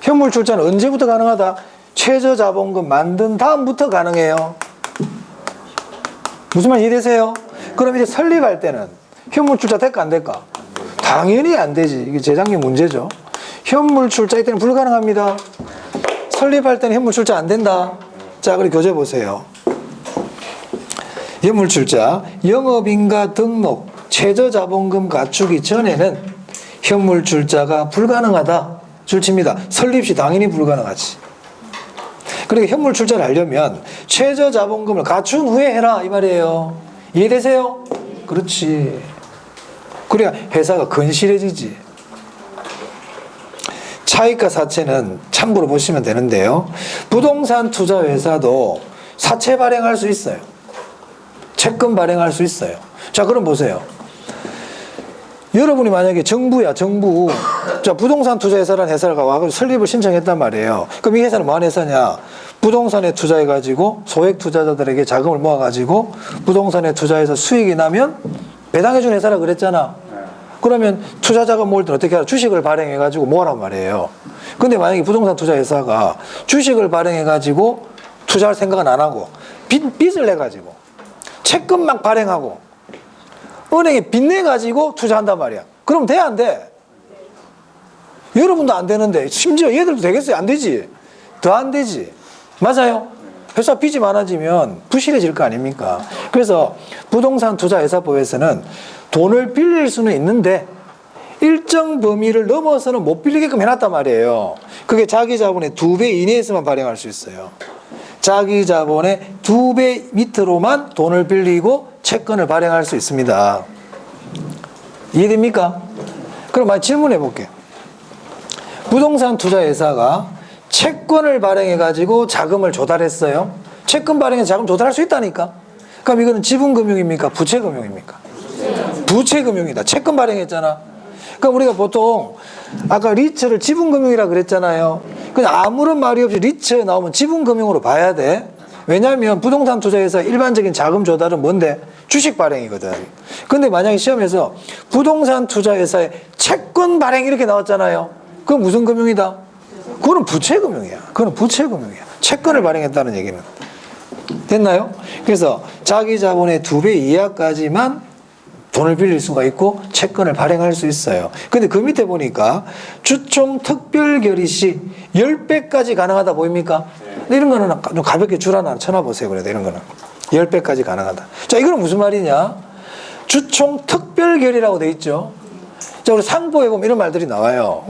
Speaker 1: 현물 출자는 언제부터 가능하다? 최저 자본금 만든 다음부터 가능해요. 무슨 말 이해되세요? 그럼 이제 설립할 때는 현물 출자 될까 안 될까? 당연히 안 되지. 이게 재작년 문제죠. 현물 출자 이때는 불가능합니다. 설립할 때는 현물 출자 안 된다. 자, 그리고 교재 보세요. 현물 출자, 영업인가 등록, 최저자본금 갖추기 전에는 현물 출자가 불가능하다. 줄칩니다. 설립 시 당연히 불가능하지. 그러니까 현물 출자를 하려면 최저자본금을 갖춘 후에 해라 이 말이에요. 이해되세요? 그렇지. 그래야 회사가 건실해지지. 차익과 사채는 참고로 보시면 되는데요. 부동산 투자 회사도 사채 발행할 수 있어요. 채권 발행할 수 있어요. 자, 그럼 보세요. 여러분이 만약에 정부야, 정부. 자, 부동산 투자 회사라는 회사를 와서 설립을 신청했단 말이에요. 그럼 이 회사는 뭐하는 회사냐? 부동산에 투자해가지고 소액 투자자들에게 자금을 모아가지고 부동산에 투자해서 수익이 나면 배당해주는 회사라 그랬잖아. 그러면 투자자가 모을 때 어떻게 하라? 주식을 발행해가지고 모으란 말이에요. 근데 만약에 부동산 투자 회사가 주식을 발행해가지고 투자할 생각은 안 하고 빚을 내가지고 채권만 발행하고 은행에 빚 내가지고 투자한단 말이야. 그럼 돼, 안 돼? 여러분도 안 되는데 심지어 얘들도 되겠어요? 안 되지? 더 안 되지. 맞아요? 회사 빚이 많아지면 부실해질 거 아닙니까? 그래서 부동산 투자 회사법에서는 돈을 빌릴 수는 있는데 일정 범위를 넘어서는 못 빌리게끔 해놨단 말이에요. 그게 자기 자본의 2배 이내에서만 발행할 수 있어요. 자기 자본의 2배 밑으로만 돈을 빌리고 채권을 발행할 수 있습니다. 이해됩니까? 그럼 많이 질문해 볼게요. 부동산 투자 회사가 채권을 발행해 가지고 자금을 조달했어요. 채권 발행해서 자금 조달할 수 있다니까. 그럼 이거는 지분금융입니까? 부채금융입니까? 부채금융이다. 채권 발행했잖아. 그럼 우리가 보통 아까 리츠를 지분금융이라 그랬잖아요. 그냥 아무런 말이 없이 리츠에 나오면 지분금융으로 봐야 돼. 왜냐하면 부동산 투자에서 일반적인 자금 조달은 뭔데? 주식 발행이거든. 근데 만약에 시험에서 부동산 투자회사에 채권 발행 이렇게 나왔잖아요. 그건 무슨 금융이다? 그거는 부채금융이야. 그거는 부채금융이야. 채권을 발행했다는 얘기는. 됐나요? 그래서 자기 자본의 2배 이하까지만 돈을 빌릴 수가 있고 채권을 발행할 수 있어요. 근데 그 밑에 보니까 주총 특별 결의 시 10배까지 가능하다 보입니까? 이런 거는 좀 가볍게 줄 하나 쳐놔보세요. 그래도 이런 거는 10배까지 가능하다. 자, 이거는 무슨 말이냐? 주총 특별 결의라고 돼 있죠. 자, 우리 상보에 보면 이런 말들이 나와요.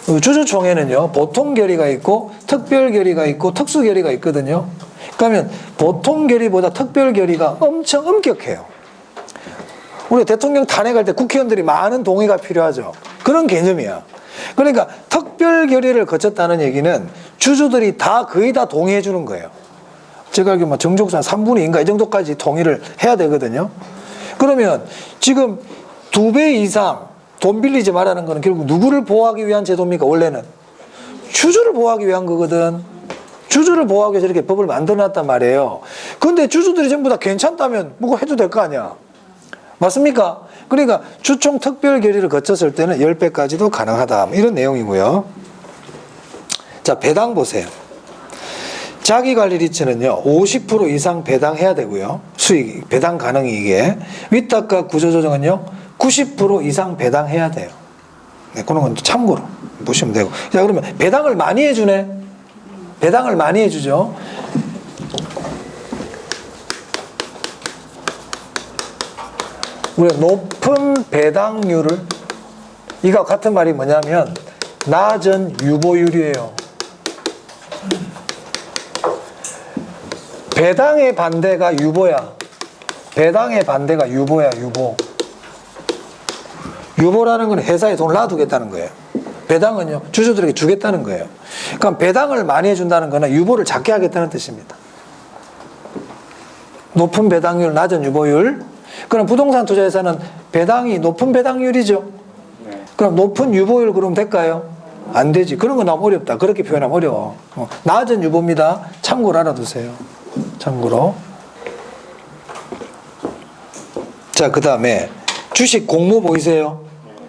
Speaker 1: 우리 주주총회는요, 보통 결의가 있고 특별 결의가 있고 특수 결의가 있거든요. 그러면 보통 결의보다 특별 결의가 엄청 엄격해요. 우리가 대통령 탄핵할 때 국회의원들이 많은 동의가 필요하죠. 그런 개념이야. 그러니까 특별 결의를 거쳤다는 얘기는 주주들이 다 거의 다 동의해 주는 거예요. 제가 알기로 뭐 정족수 한 3분의 2인가 이 정도까지 동의를 해야 되거든요. 그러면 지금 2배 이상 돈 빌리지 말라는 거는 결국 누구를 보호하기 위한 제도입니까? 원래는 주주를 보호하기 위한 거거든. 주주를 보호하기 위해서 이렇게 법을 만들어놨단 말이에요. 근데 주주들이 전부 다 괜찮다면 뭐가 해도 될 거 아니야. 맞습니까? 그러니까 주총 특별 결의를 거쳤을 때는 10배까지도 가능하다. 이런 내용이고요. 자, 배당 보세요. 자기관리 리츠는요, 50% 이상 배당해야 되고요. 수익, 배당 가능이익에. 위탁과 구조조정은요, 90% 이상 배당해야 돼요. 네, 그런 건 참고로 보시면 되고. 자, 그러면 배당을 많이 해주네. 배당을 많이 해주죠. 우리가 높은 배당률을, 이거 같은 말이 뭐냐면 낮은 유보율이에요. 배당의 반대가 유보야. 배당의 반대가 유보야, 유보. 유보라는 건 회사에 돈을 놔두겠다는 거예요. 배당은요, 주주들에게 주겠다는 거예요. 그러니까 배당을 많이 해준다는 거는 유보를 작게 하겠다는 뜻입니다. 높은 배당률, 낮은 유보율. 그럼 부동산 투자에서는 배당이 높은 배당률이죠. 그럼 높은 유보율 그러면 될까요? 안 되지. 그런 건 너무 어렵다. 그렇게 표현하면 어려워. 낮은 유보입니다. 참고로 알아두세요. 참고로. 자, 그 다음에 주식 공모 보이세요?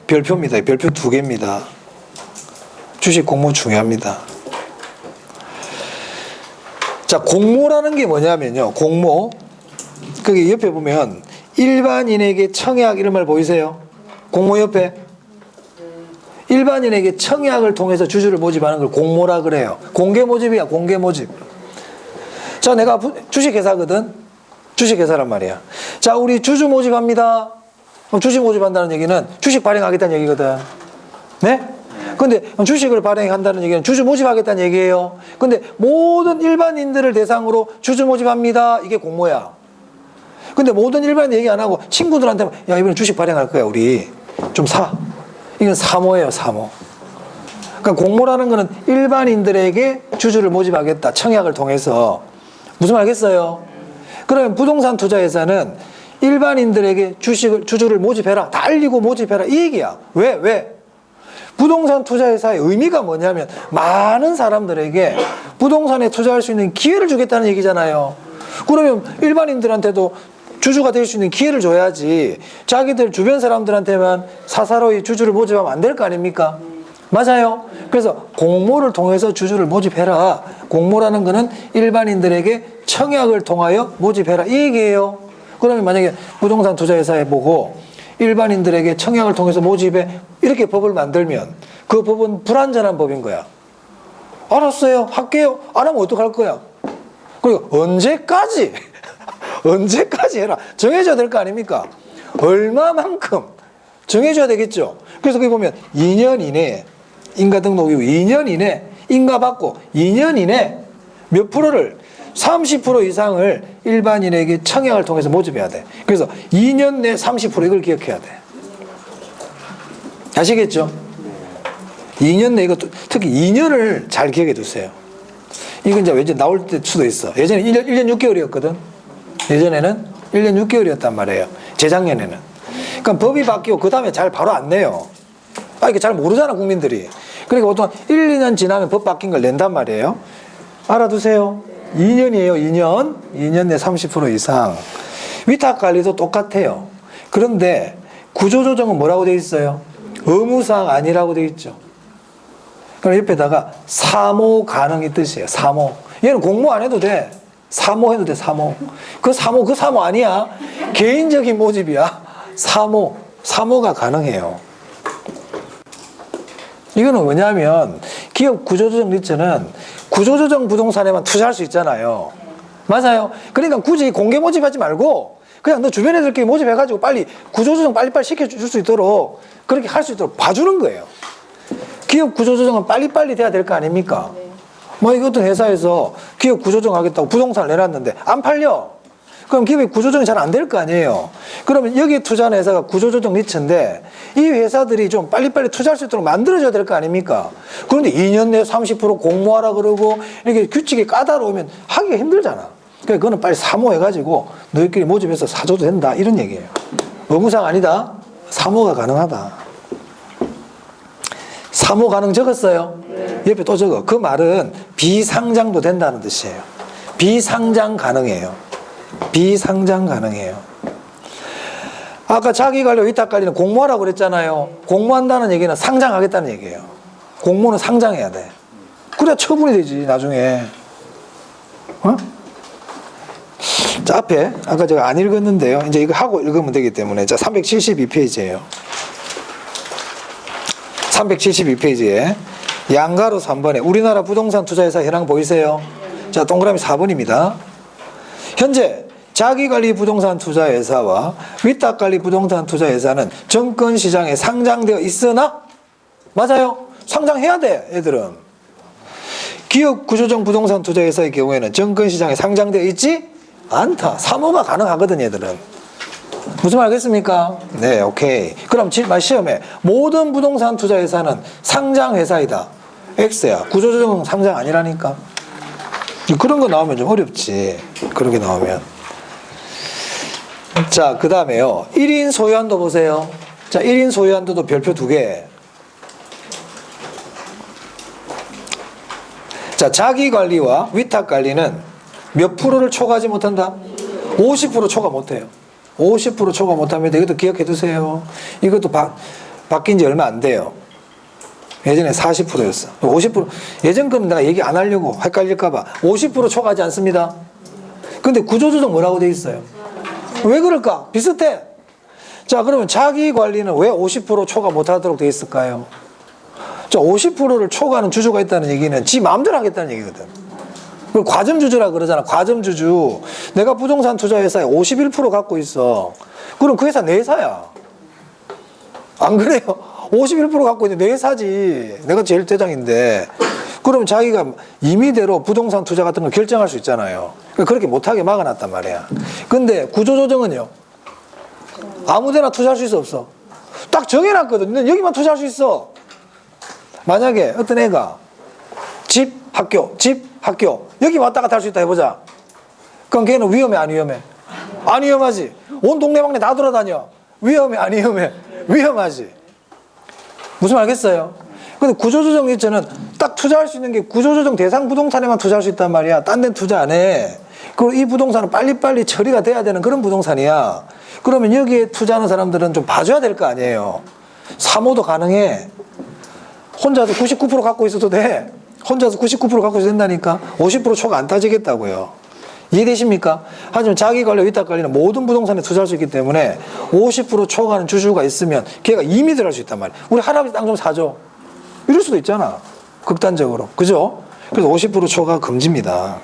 Speaker 1: 별표입니다. 별표 2개입니다. 주식 공모 중요합니다. 자, 공모라는 게 뭐냐면요. 공모. 거기 옆에 보면 일반인에게 청약 이런 말 보이세요? 공모 옆에 일반인에게 청약을 통해서 주주를 모집하는 걸 공모라 그래요. 공개 모집이야, 공개 모집. 자, 내가 주식회사거든. 주식회사란 말이야. 자, 우리 주주 모집합니다. 주식 모집한다는 얘기는 주식 발행하겠다는 얘기거든. 네? 근데 주식을 발행한다는 얘기는 주주 모집하겠다는 얘기예요. 근데 모든 일반인들을 대상으로 주주 모집합니다. 이게 공모야. 근데 모든 일반인 얘기 안 하고 친구들한테 야, 이번에 주식 발행할 거야. 우리 좀 사. 이건 사모예요, 사모. 그러니까 공모라는 거는 일반인들에게 주주를 모집하겠다. 청약을 통해서. 무슨 말 알겠어요? 그러면 부동산 투자회사는 일반인들에게 주주를 모집해라. 다 알리고 모집해라. 이 얘기야. 왜? 부동산 투자회사의 의미가 뭐냐면 많은 사람들에게 부동산에 투자할 수 있는 기회를 주겠다는 얘기잖아요. 그러면 일반인들한테도 주주가 될 수 있는 기회를 줘야지 자기들 주변 사람들한테만 사사로이 주주를 모집하면 안 될 거 아닙니까? 맞아요. 그래서 공모를 통해서 주주를 모집해라. 공모라는 거는 일반인들에게 청약을 통하여 모집해라. 이 얘기예요. 그러면 만약에 부동산 투자회사에 보고 일반인들에게 청약을 통해서 모집해 이렇게 법을 만들면 그 법은 불완전한 법인 거야. 알았어요. 할게요. 안 하면 어떡할 거야? 그리고 언제까지 해라. 정해줘야 될 거 아닙니까? 얼마만큼 정해줘야 되겠죠. 그래서 거기 보면 2년 이내 인가 등록 이후 2년 이내 인가 받고 2년 이내 몇 프로를 30% 이상을 일반인에게 청약을 통해서 모집해야 돼. 그래서 2년 내 30% 이걸 기억해야 돼. 아시겠죠? 2년 내 이것도 특히 2년을 잘 기억해 두세요. 이건 이제 왠지 나올 때 수도 있어. 예전에 1년 6개월이었거든. 예전에는 1년 6개월이었단 말이에요. 재작년에는. 그러니까 법이 바뀌고 그 다음에 잘 바로 안 내요. 이게 잘 모르잖아, 국민들이. 그러니까 보통 1, 2년 지나면 법 바뀐 걸 낸단 말이에요. 알아두세요. 2년이에요, 2년. 2년 내 30% 이상. 위탁관리도 똑같아요. 그런데 구조조정은 뭐라고 돼 있어요? 의무사항 아니라고 돼 있죠. 그럼 옆에다가 사모 가능이 뜻이에요. 사모. 얘는 공모 안 해도 돼. 사모 해도 돼, 사모. 그 사모 아니야. 개인적인 모집이야. 사모가 가능해요. 이거는 뭐냐면 기업 구조조정 리츠는 구조조정 부동산에만 투자할 수 있잖아요. 맞아요. 그러니까 굳이 공개 모집하지 말고 그냥 너 주변 애들끼리 모집해가지고 빨리 구조조정 빨리빨리 시켜줄 수 있도록 그렇게 할 수 있도록 봐주는 거예요. 기업 구조조정은 빨리빨리 돼야 될 거 아닙니까? 뭐 이것도 회사에서 기업 구조조정 하겠다고 부동산을 내놨는데 안 팔려. 그럼 기업의 구조조정이 잘 안 될 거 아니에요. 그러면 여기에 투자하는 회사가 구조조정 리츠인데 이 회사들이 좀 빨리빨리 투자할 수 있도록 만들어줘야 될 거 아닙니까? 그런데 2년 내에 30% 공모하라 그러고 이렇게 규칙이 까다로우면 하기가 힘들잖아. 그러니까 그거는 빨리 사모해가지고 너희끼리 모집해서 사줘도 된다 이런 얘기예요. 의무사항 아니다. 사모가 가능하다. 사모 가능 적었어요? 옆에 또 적어. 그 말은 비상장도 된다는 뜻이에요. 비상장 가능해요. 비상장 가능해요. 아까 자기관리 위탁관리는 공모하라고 그랬잖아요. 공모한다는 얘기는 상장하겠다는 얘기예요. 공모는 상장해야 돼. 그래야 처분이 되지 나중에. 어? 자, 앞에 아까 제가 안 읽었는데요. 이제 이거 하고 읽으면 되기 때문에 자 372페이지예요. 372페이지에 양가로 3번에 우리나라 부동산 투자회사 현황 보이세요? 자, 동그라미 4번입니다. 현재 자기관리 부동산 투자회사와 위탁관리 부동산 투자회사는 증권시장에 상장되어 있으나 맞아요. 상장해야 돼. 애들은. 기업 구조정 부동산 투자회사의 경우에는 증권시장에 상장되어 있지 않다. 사모가 가능하거든 얘들은. 무슨 말 알겠습니까? 네, 오케이. 그럼 시험에 모든 부동산 투자회사는 상장회사이다. X야. 구조조정 상장 아니라니까. 그런 거 나오면 좀 어렵지. 그런 게 나오면. 자, 그 다음에요. 1인 소유한도 보세요. 자, 1인 소유한도도 별표 2개. 자, 자기관리와 위탁관리는 몇 프로를 초과하지 못한다? 50% 초과 못해요. 50% 초과 못합니다. 이것도 기억해 두세요. 이것도 바뀐 지 얼마 안 돼요. 예전에 40%였어. 50% 예전 거는 내가 얘기 안 하려고 헷갈릴까봐 50% 초과하지 않습니다. 근데 구조조정 뭐라고 돼 있어요? 왜 그럴까? 비슷해. 자, 그러면 자기 관리는 왜 50% 초과 못하도록 돼 있을까요? 자, 50%를 초과하는 주주가 있다는 얘기는 지 마음대로 하겠다는 얘기거든. 그걸 과점주주라 그러잖아. 과점주주. 내가 부동산 투자회사에 51% 갖고 있어. 그럼 그 회사 내 회사야. 안 그래요? 51% 갖고 있는데 내 회사지. 내가 제일 대장인데. 그러면 자기가 임의대로 부동산 투자 같은 걸 결정할 수 있잖아요. 그렇게 못하게 막아놨단 말이야. 근데 구조조정은요? 아무데나 투자할 수 있어 없어? 딱 정해놨거든. 넌 여기만 투자할 수 있어. 만약에 어떤 애가 집, 학교, 집, 학교 여기 왔다 갔다 할 수 있다 해보자. 그럼 걔는 위험해 안 위험해? 안 위험하지. 온 동네방네 다 돌아다녀. 위험해 안 위험해? 위험하지. 무슨 말 알겠어요? 근데 구조조정 일자는 딱 투자할 수 있는 게 구조조정 대상 부동산에만 투자할 수 있단 말이야. 딴 데는 투자 안 해. 그리고 이 부동산은 빨리빨리 처리가 돼야 되는 그런 부동산이야. 그러면 여기에 투자하는 사람들은 좀 봐줘야 될 거 아니에요. 사모도 가능해. 혼자서 99% 갖고 있어도 돼. 혼자서 99% 갖고 있어도 된다니까. 50% 초과 안 따지겠다고요. 이해되십니까? 하지만 자기 관리, 위탁 관리는 모든 부동산에 투자할 수 있기 때문에 50% 초과하는 주주가 있으면 걔가 임의대로 할 수 있단 말이야. 우리 할아버지 땅 좀 사줘. 이럴 수도 있잖아. 극단적으로. 그죠? 그래서 50% 초과 금지입니다.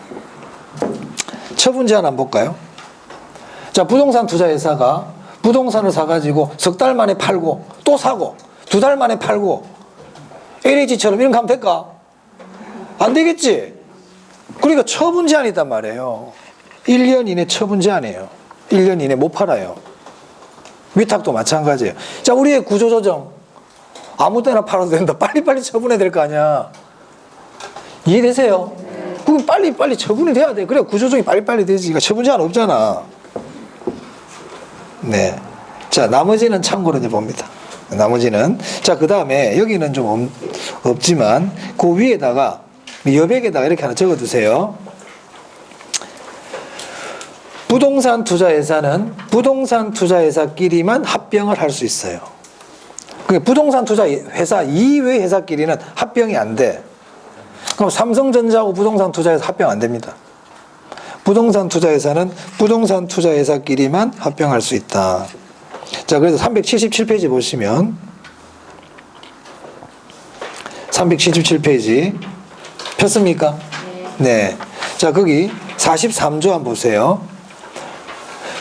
Speaker 1: 처분 제한 한번 볼까요? 자, 부동산 투자회사가 부동산을 사가지고 석 달 만에 팔고 또 사고 두 달 만에 팔고 LH처럼 이런 거 하면 될까? 안 되겠지? 그러니까 처분 제한이 있단 말이에요. 1년 이내 처분 제한이에요. 1년 이내 못 팔아요. 위탁도 마찬가지예요. 자, 우리의 구조조정. 아무 때나 팔아도 된다. 빨리빨리 처분해야 될 거 아니야. 이해되세요? 그럼 빨리빨리 처분이 돼야 돼. 그래 구조조정이 빨리빨리 되지. 그러니까 처분 제한 없잖아. 네. 자, 나머지는 참고로 이제 봅니다. 나머지는. 자, 그 다음에 여기는 좀 없지만 그 위에다가 여백에다가 이렇게 하나 적어 두세요. 부동산 투자회사는 부동산 투자회사끼리만 합병을 할 수 있어요. 그러니까 부동산 투자회사 이외의 회사끼리는 합병이 안 돼. 그럼 삼성전자하고 부동산 투자회사 합병 안 됩니다. 부동산 투자회사는 부동산 투자회사끼리만 합병할 수 있다. 자, 그래서 377페이지 보시면 377페이지 폈습니까? 네. 자, 거기 43조 한번 보세요.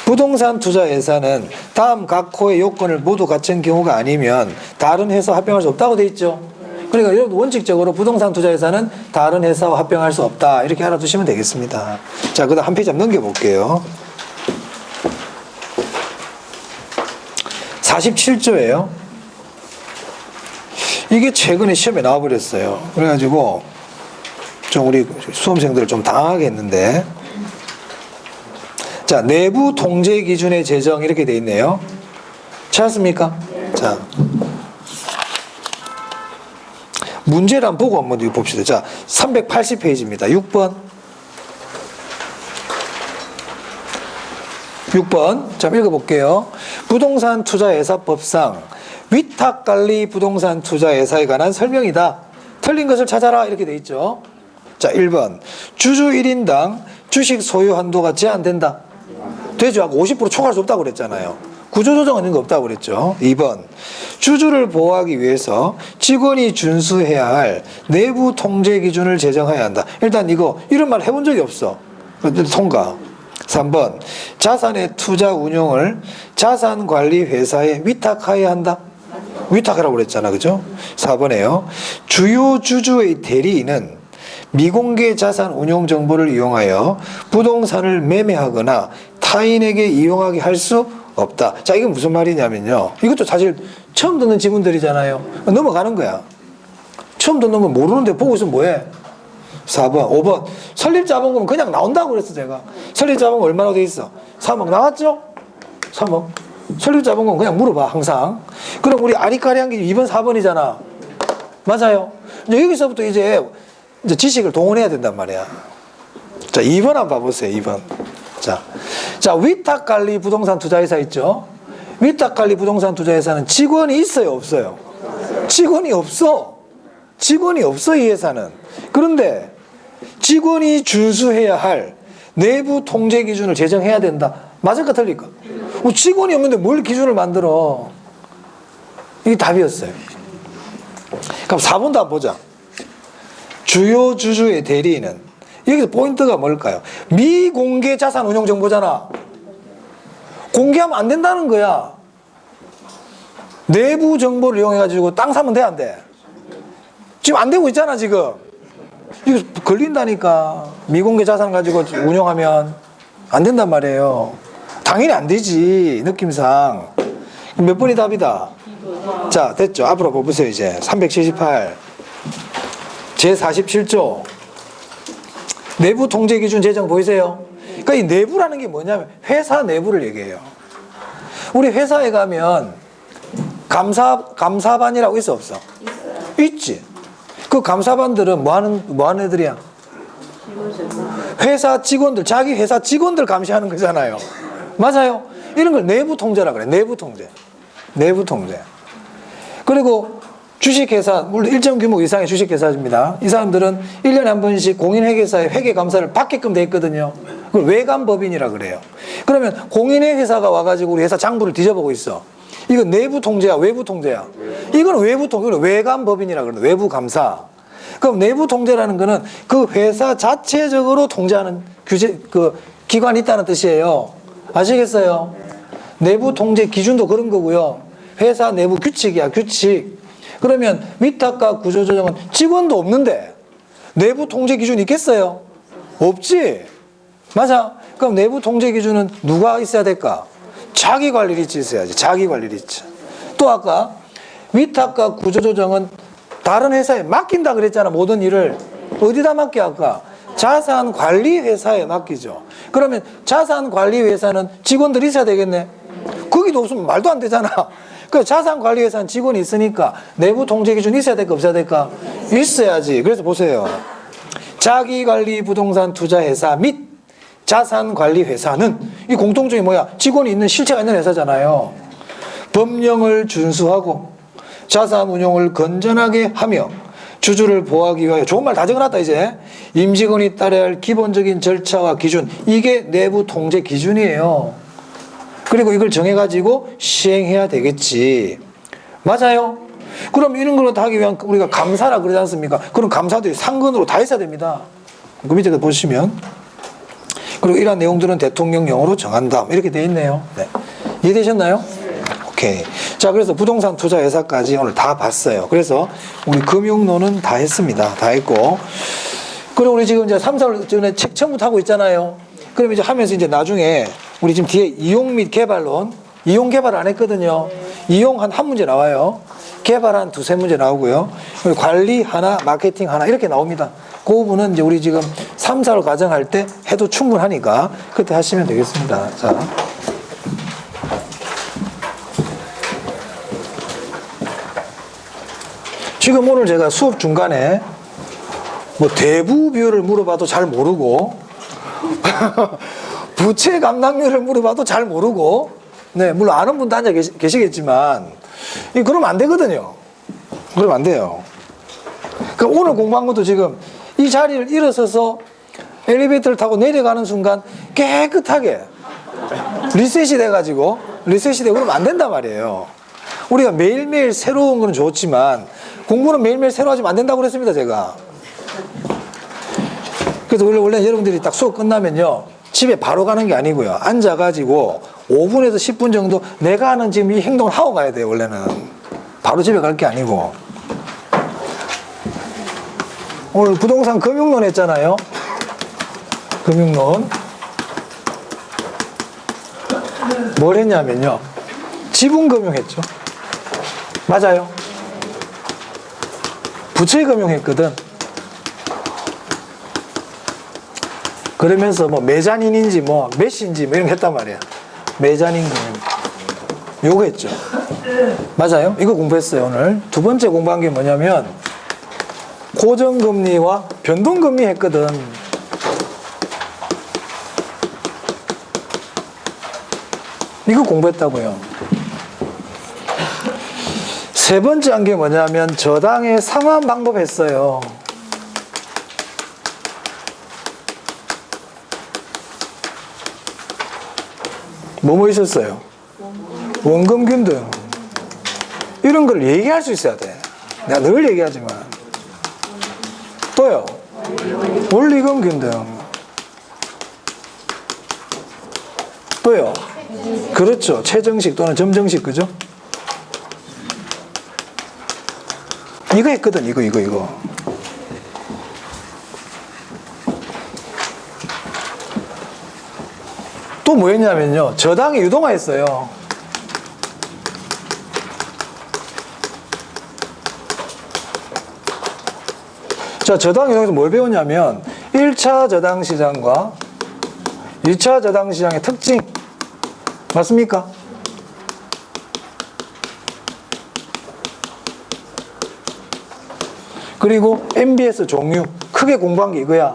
Speaker 1: 부동산 투자회사는 다음 각 호의 요건을 모두 갖춘 경우가 아니면 다른 회사와 합병할 수 없다고 돼 있죠. 그러니까 여러분 원칙적으로 부동산 투자회사는 다른 회사와 합병할 수 없다. 이렇게 알아두시면 되겠습니다. 자, 그 다음 한 페이지 한번 넘겨볼게요. 47조예요. 이게 최근에 시험에 나와버렸어요. 그래가지고 좀 우리 수험생들을 좀 당하게 했는데, 자, 내부 통제 기준의 제정 이렇게 돼 있네요. 찾았습니까? 자, 문제를 한번 보고 한번 봅시다. 자, 380페이지입니다. 6번. 자, 읽어볼게요. 부동산 투자회사법상 위탁관리 부동산 투자회사에 관한 설명이다. 틀린 것을 찾아라. 이렇게 돼 있죠. 자, 1번. 주주 1인당 주식 소유 한도가 제한된다. 되죠? 아까 50% 초과할 수 없다고 그랬잖아요. 구조조정은 있는 거 없다고 그랬죠. 2번. 주주를 보호하기 위해서 직원이 준수해야 할 내부 통제 기준을 제정해야 한다. 일단 이런 말 해본 적이 없어. 통과. 3번. 자산의 투자 운용을 자산관리회사에 위탁해야 한다. 위탁하라고 그랬잖아. 그죠? 4번에요. 주요 주주의 대리인은 미공개 자산 운용 정보를 이용하여 부동산을 매매하거나 타인에게 이용하게 할 수 없다. 자, 이건 무슨 말이냐면요. 이것도 사실 처음 듣는 지문들이잖아요. 넘어가는 거야. 처음 듣는 건 모르는데 보고 있으면 뭐해? 4번, 5번. 설립자본금은 그냥 나온다고 그랬어, 제가. 설립자본금 얼마나 돼 있어? 3억 나왔죠? 3억. 설립자본금 그냥 물어봐, 항상. 그럼 우리 아리까리한 게 2번, 4번이잖아. 맞아요. 이제 여기서부터 이제 지식을 동원해야 된단 말이야. 자, 2번 한번 봐보세요, 2번. 자, 위탁관리 부동산 투자회사 있죠? 위탁관리 부동산 투자회사는 직원이 있어요, 없어요? 직원이 없어. 직원이 없어, 이 회사는. 그런데 직원이 준수해야 할 내부 통제 기준을 제정해야 된다. 맞을까 틀릴까? 뭐 직원이 없는데 뭘 기준을 만들어? 이게 답이었어요. 그럼 4번도 한번 보자. 주요 주주의 대리인은, 여기서 포인트가 뭘까요? 미공개 자산 운용 정보잖아. 공개하면 안 된다는 거야. 내부 정보를 이용해가지고 땅 사면 돼, 안 돼? 지금 안 되고 있잖아, 지금. 이거 걸린다니까. 미공개 자산 가지고 운용하면 안 된단 말이에요. 당연히 안 되지, 느낌상. 몇 번이 답이다? 자, 됐죠? 앞으로 보세요, 이제. 378. 제47조. 내부 통제 기준 제정 보이세요? 그러니까 이 내부라는 게 뭐냐면 회사 내부를 얘기해요. 우리 회사에 가면 감사반이라고 있어, 없어? 있지. 그 감사반들은 뭐 하는 애들이야? 회사 직원들, 자기 회사 직원들 감시하는 거잖아요. 맞아요? 이런 걸 내부 통제라 그래. 내부 통제. 내부 통제. 그리고 주식회사, 물론 일정 규모 이상의 주식회사입니다. 이 사람들은 1년에 한 번씩 공인회계사에 회계감사를 받게끔 돼 있거든요. 그걸 외감법인이라 그래요. 그러면 공인의 회사가 와가지고 우리 회사 장부를 뒤져보고 있어. 이건 내부 통제야, 외부 통제야? 이건 외부 통제, 이건 외감법인이라 그래요. 외부 감사. 그럼 내부 통제라는 거는 그 회사 자체적으로 통제하는 기관이 있다는 뜻이에요. 아시겠어요? 내부 통제 기준도 그런 거고요. 회사 내부 규칙이야, 규칙. 그러면 위탁과 구조조정은 직원도 없는데 내부 통제 기준이 있겠어요? 없지? 맞아? 그럼 내부 통제 기준은 누가 있어야 될까? 자기관리리치 있어야지. 자기관리리치. 또 아까 위탁과 구조조정은 다른 회사에 맡긴다 그랬잖아. 모든 일을. 어디다 맡겨 아까? 자산관리회사에 맡기죠. 그러면 자산관리회사는 직원들이 있어야 되겠네. 거기도 없으면 말도 안 되잖아. 그 자산관리회사는 직원이 있으니까 내부 통제 기준이 있어야 될까 없어야 될까? 있어야지. 그래서 보세요. 자기관리 부동산 투자회사 및 자산관리회사는 이 공통점이 뭐야? 직원이 있는 실체가 있는 회사잖아요. 법령을 준수하고 자산 운용을 건전하게 하며 주주를 보호하기 위하여, 좋은 말 다 적어놨다 이제. 임직원이 따라야 할 기본적인 절차와 기준, 이게 내부 통제 기준이에요. 그리고 이걸 정해가지고 시행해야 되겠지. 맞아요? 그럼 이런 걸 다 하기 위한 우리가 감사라 그러지 않습니까? 그럼 감사들이 상근으로 다 있어야 됩니다. 그 밑에 보시면. 그리고 이러한 내용들은 대통령령으로 정한다. 이렇게 돼 있네요. 네. 이해되셨나요? 오케이. 자, 그래서 부동산 투자 회사까지 오늘 다 봤어요. 그래서 우리 금융론은 다 했습니다. 다 했고. 그리고 우리 지금 이제 3, 4월 전에 책 처음부터 하고 있잖아요. 그럼 이제 하면서 이제 나중에 우리 지금 뒤에 이용 및 개발론, 이용 개발 안 했거든요. 이용 한 문제 나와요. 개발 한 두세 문제 나오고요. 그리고 관리 하나, 마케팅 하나 이렇게 나옵니다. 그 부분은 이제 우리 지금 3, 4월 과정할 때 해도 충분하니까 그때 하시면 되겠습니다. 자. 지금 오늘 제가 수업 중간에 뭐 대부 비율을 물어봐도 잘 모르고 부채 감당률을 물어봐도 잘 모르고, 네, 물론 아는 분도 앉아 계시겠지만 그러면 안 되거든요. 그러면 안 돼요. 그러니까 오늘 공부한 것도 지금 이 자리를 일어서서 엘리베이터를 타고 내려가는 순간 깨끗하게 리셋이 돼가지고 리셋이 되고 그러면 안 된단 말이에요. 우리가 매일매일 새로운 건 좋지만 공부는 매일매일 새로 하시면 안 된다고 그랬습니다, 제가. 그래서 원래 여러분들이 딱 수업 끝나면요, 집에 바로 가는 게 아니고요, 앉아가지고 5분에서 10분 정도 내가 하는 지금 이 행동을 하고 가야 돼요. 원래는 바로 집에 갈 게 아니고. 오늘 부동산 금융론 했잖아요. 금융론 뭘 했냐면요, 지분금융 했죠. 맞아요. 부채금융 했거든. 그러면서 뭐 메자닌인지 뭐 메시인지 뭐 이런 거 했단 말이야. 메자닌 금융 요거 했죠. 맞아요. 이거 공부했어요. 오늘 두 번째 공부한 게 뭐냐면 고정금리와 변동금리 했거든. 이거 공부했다고요. 세 번째 한 게 뭐냐면 저당의 상환 방법 했어요. 뭐뭐 있었어요? 원금 균등. 이런 걸 얘기할 수 있어야 돼. 내가 늘 얘기하지만. 또요. 원리금 균등. 또요. 그렇죠. 최정식 또는 점정식, 그죠? 이거 했거든, 이거. 또 뭐 했냐면요. 저당이 유동화했어요. 자, 저당 유동에서 뭘 배웠냐면 1차 저당 시장과 2차 저당 시장의 특징. 맞습니까? 그리고 MBS 종류. 크게 공부한 게 이거야.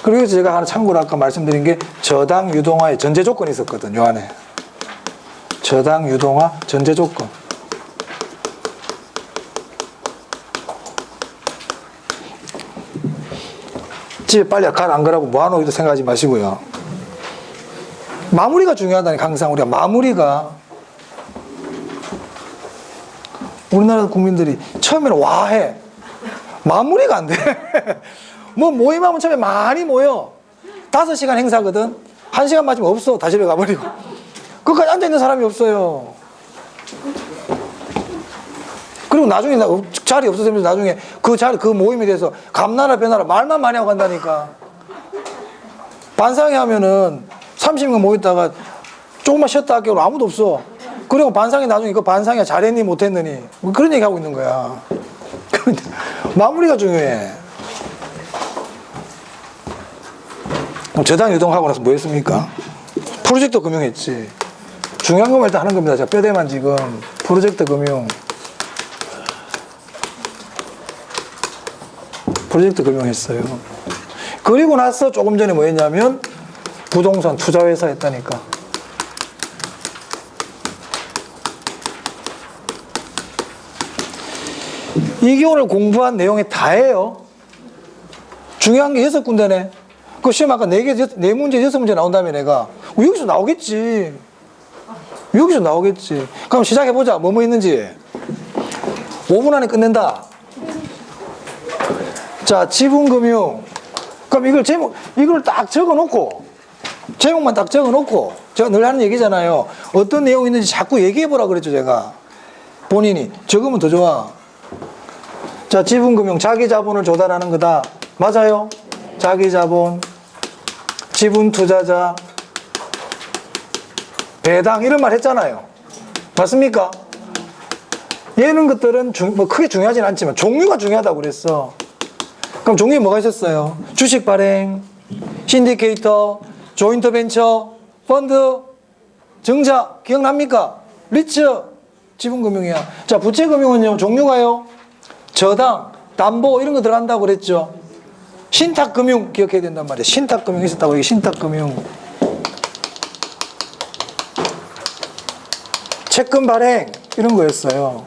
Speaker 1: 그리고 제가 하나 참고로 아까 말씀드린 게 저당 유동화의 전제 조건이 있었거든, 요 안에. 저당 유동화 전제 조건. 집에 빨리 갈 안 가라고 뭐하노 생각하지 마시고요. 마무리가 중요하다니, 항상 우리가 마무리가. 우리나라 국민들이 처음에는 와해. 마무리가 안 돼. 뭐 모임하면 처음에 많이 모여. 5시간 행사거든. 1시간 맞으면 없어. 다 집에 가버리고. 끝까지 앉아있는 사람이 없어요. 그리고 나중에 자리 없어지면서 나중에 그 모임에 대해서 감나라 배나라 말만 많이 하고 간다니까. 반상회 하면은 30명 모였다가 조금만 쉬었다 할게요. 아무도 없어. 그리고 반상회 나중에 그 반상회 잘했니 못했느니 뭐 그런 얘기 하고 있는 거야. 마무리가 중요해. 저당 유동하고 나서 뭐 했습니까? 프로젝트 금융했지. 중요한 것만 일단 하는 겁니다. 제가 뼈대만 지금 프로젝트 금융 했어요. 그리고 나서 조금 전에 뭐 했냐면 부동산 투자회사 했다니까. 이게 오늘 공부한 내용이 다예요. 중요한 게 6군데네. 그 시험 아까 4문제 6문제 나온다며 내가. 여기서 나오겠지. 그럼 시작해보자. 뭐뭐 있는지. 5분 안에 끝낸다. 자, 지분금융. 그럼 이걸 딱 적어놓고, 제목만 딱 적어놓고, 제가 늘 하는 얘기잖아요. 어떤 내용이 있는지 자꾸 얘기해보라 그랬죠, 제가. 본인이. 적으면 더 좋아. 자, 지분금융, 자기 자본을 조달하는 거다. 맞아요? 자기 자본, 지분 투자자, 배당, 이런 말 했잖아요. 맞습니까? 얘는 것들은 뭐 크게 중요하진 않지만 종류가 중요하다고 그랬어. 그럼 종류에 뭐가 있었어요? 주식 발행, 신디케이터, 조인트 벤처, 펀드, 증자, 기억납니까? 리츠, 지분금융이야. 자, 부채금융은요, 종류가요, 저당, 담보, 이런 거 들어간다고 그랬죠. 신탁금융 기억해야 된단 말이에요. 신탁금융 있었다고. 이게 신탁금융. 채권 발행, 이런 거였어요.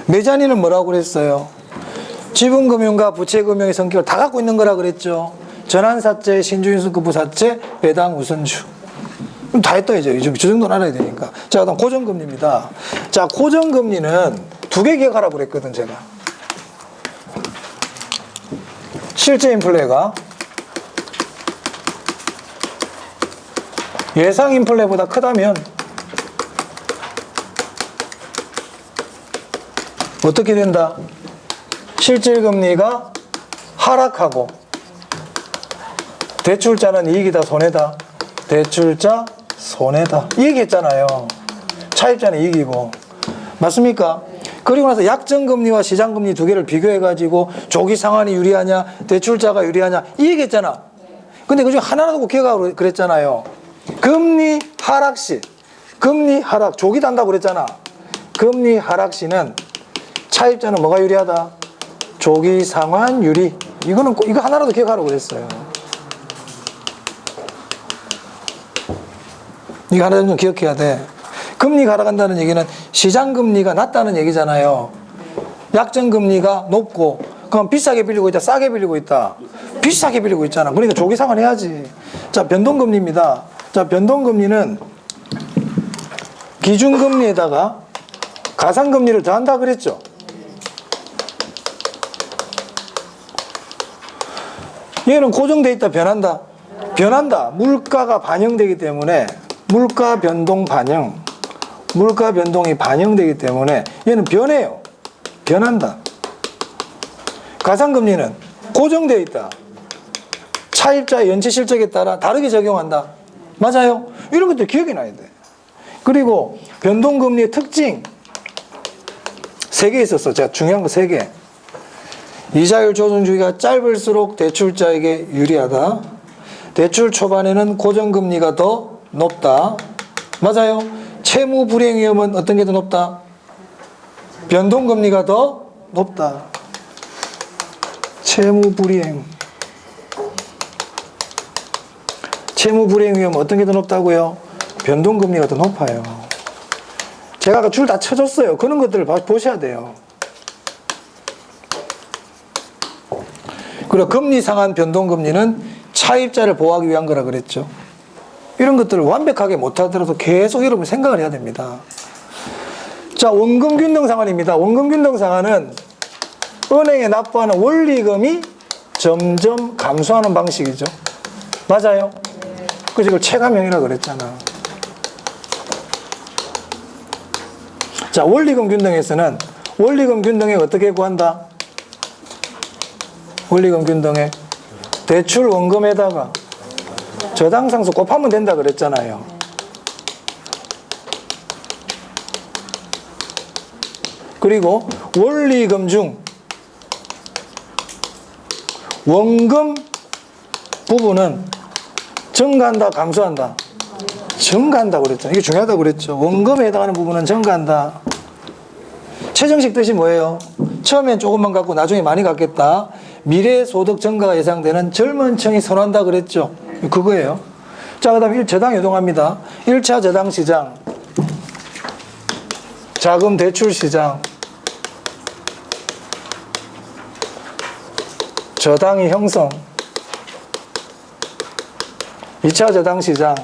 Speaker 1: 매자니는 뭐라고 그랬어요? 지분금융과 부채금융의 성격을 다 갖고 있는 거라 그랬죠. 전환사채, 신주인수급 부사채, 배당 우선주. 그럼 다 했다 이제. 저 정도는 알아야 되니까. 자, 그다음 고정금리입니다. 자, 고정금리는 2개 기억하라고 그랬거든, 제가. 실제 인플레가 예상 인플레보다 크다면 어떻게 된다? 실질금리가 하락하고 대출자는 이익이다 손해다? 대출자 손해다. 이 얘기했잖아요. 차입자는 이익이고. 맞습니까? 그리고 나서 약정금리와 시장금리 2개를 비교해가지고 조기 상환이 유리하냐 대출자가 유리하냐 이 얘기했잖아. 근데 그중에 하나라도 기억하고 그랬잖아요. 금리 하락 시, 금리 하락, 조기 단다고 그랬잖아. 금리 하락 시는 차입자는 뭐가 유리하다? 조기 상환 유리. 이거 하나라도 기억하라고 그랬어요. 이거 하나 좀 기억해야 돼. 금리가 하락한다는 얘기는 시장금리가 낮다는 얘기잖아요. 약정금리가 높고, 그럼 비싸게 빌리고 있다, 싸게 빌리고 있다. 비싸게 빌리고 있잖아. 그러니까 조기 상환해야지. 자, 변동금리입니다. 자, 변동금리는 기준금리에다가 가상금리를 더한다 그랬죠. 얘는 고정돼 있다 변한다. 변한다. 물가가 반영되기 때문에 물가 변동 반영. 물가 변동이 반영되기 때문에 얘는 변해요. 변한다. 가상금리는 고정돼 있다. 차입자의 연체 실적에 따라 다르게 적용한다. 맞아요. 이런 것들 기억이 나야 돼. 그리고 변동금리의 특징 3개 있었어. 제가 중요한 거 3개. 이자율 조정 주기가 짧을수록 대출자에게 유리하다. 대출 초반에는 고정금리가 더 높다. 맞아요. 채무 불이행 위험은 어떤 게 더 높다? 변동금리가 더 높다. 채무 불이행. 채무 불이행 위험은 어떤 게 더 높다고요? 변동금리가 더 높아요. 제가 아까 줄 다 쳐줬어요. 그런 것들을 보셔야 돼요. 그리고 금리 상한 변동금리는 차입자를 보호하기 위한 거라 그랬죠. 이런 것들을 완벽하게 못하더라도 계속 여러분 생각을 해야 됩니다. 자, 원금균등 상환입니다. 원금균등 상환은 은행에 납부하는 원리금이 점점 감소하는 방식이죠. 맞아요. 그래서 이걸 체감형이라고 그랬잖아. 자, 원리금 균등에서는 원리금 균등액 어떻게 구한다? 원리금 균등액 대출 원금에다가 저당상수 곱하면 된다 그랬잖아요. 그리고 원리금 중 원금 부분은 증가한다 감소한다? 증가한다 그랬잖아요. 이게 중요하다고 그랬죠. 원금에 해당하는 부분은 증가한다. 최정식 뜻이 뭐예요? 처음엔 조금만 갖고 나중에 많이 갖겠다. 미래 소득 증가가 예상되는 젊은 층이 선호한다 그랬죠. 그거예요. 자, 그 다음에 저당 유동합니다. 1차 저당 시장, 자금 대출 시장, 저당이 형성, 2차 저당 시장,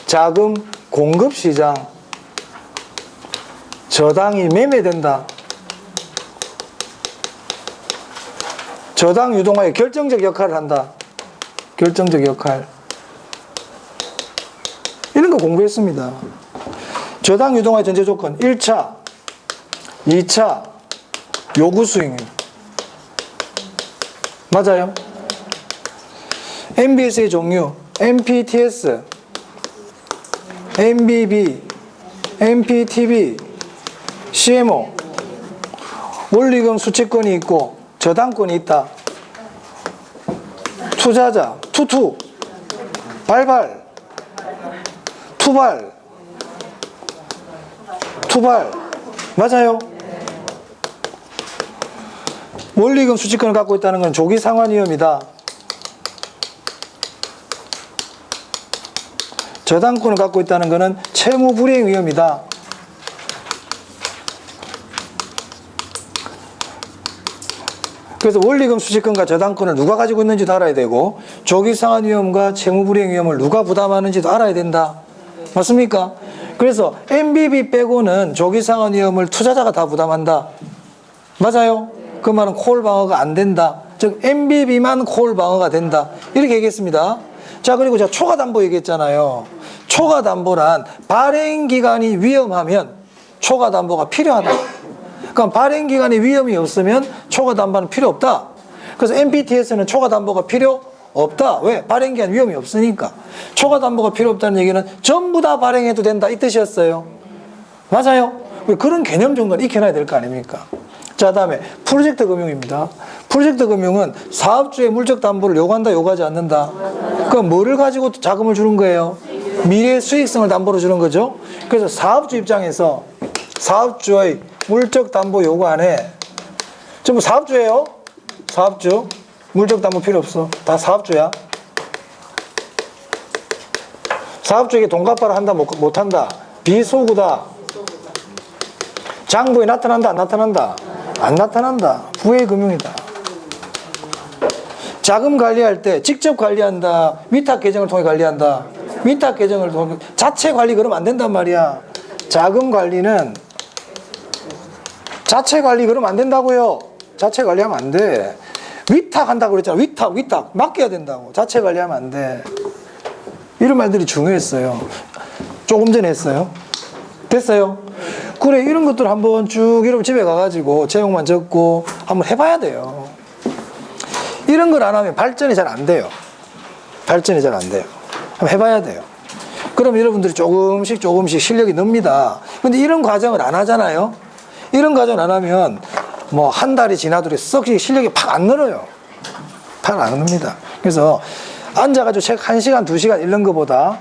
Speaker 1: 자금 공급 시장, 저당이 매매된다. 저당 유동화에 결정적 역할을 한다. 결정적 역할. 이런 거 공부했습니다. 저당 유동화의 전제 조건 1차, 2차 요구 수익. 맞아요. MBS의 종류 MPTS, MBB, MPTB, CMO. 원리금 수취권이 있고 저당권이 있다. 투자자, 투투, 발발, 투발, 투발. 맞아요. 원리금 수취권을 갖고 있다는 건 조기 상환 위험이다. 저당권을 갖고 있다는 것은 채무 불이행 위험이다. 그래서 원리금 수취권과 저당권을 누가 가지고 있는지도 알아야 되고 조기 상환 위험과 채무 불이행 위험을 누가 부담하는지도 알아야 된다. 맞습니까? 그래서 MBB 빼고는 조기 상환 위험을 투자자가 다 부담한다. 맞아요? 그 말은 콜 방어가 안 된다. 즉 MBB만 콜 방어가 된다. 이렇게 얘기했습니다. 자, 그리고 제가 초과 담보 얘기했잖아요. 초과 담보란 발행 기간이 위험하면 초과 담보가 필요하다. 그럼 발행 기간에 위험이 없으면 초과 담보는 필요 없다. 그래서 MPTS는 초과 담보가 필요 없다. 왜? 발행 기간 위험이 없으니까. 초과 담보가 필요 없다는 얘기는 전부 다 발행해도 된다 이 뜻이었어요. 맞아요. 그런 개념 정도는 익혀놔야 될 거 아닙니까? 자, 다음에 프로젝트 금융입니다. 프로젝트 금융은 사업주의 물적 담보를 요구한다 요구하지 않는다. 그럼 뭐를 가지고 자금을 주는 거예요? 미래 수익성을 담보로 주는 거죠. 그래서 사업주 입장에서 사업주의 물적 담보 요구 안에 전부 사업주예요. 사업주 물적 담보 필요 없어. 다 사업주야. 사업주에게 돈 갚아라 한다 못 한다. 비소구다. 장부에 나타난다 안 나타난다? 안 나타난다. 부의 금융이다. 자금 관리할 때 직접 관리한다, 위탁 계정을 통해 관리한다. 위탁 계정을 통해 자체 관리 그러면 안 된단 말이야. 자금 관리는 자체 관리 그러면 안 된다고요. 자체 관리하면 안 돼. 위탁한다고 그랬잖아. 위탁 맡겨야 된다고. 자체 관리하면 안 돼. 이런 말들이 중요했어요. 조금 전에 했어요. 됐어요? 그래, 이런 것들 한번 쭉 여러분 집에 가가지고 제목만 적고 한번 해봐야 돼요. 이런 걸 안 하면 발전이 잘 안 돼요. 발전이 잘 안 돼요. 한번 해봐야 돼요. 그럼 여러분들이 조금씩 실력이 늡니다. 근데 이런 과정을 안 하잖아요. 이런 과정을 안 하면 뭐 한 달이 지나도 썩 실력이 팍 안 늘어요. 팍 안 늡니다. 그래서 앉아가지고 책 1시간, 2시간 읽는 것보다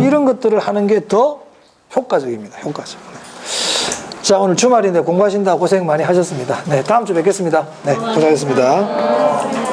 Speaker 1: 이런 것들을 하는 게 더 효과적입니다. 효과적. 자, 오늘 주말인데 공부하신다고 고생 많이 하셨습니다. 네, 다음 주 뵙겠습니다. 네, 고생하셨습니다.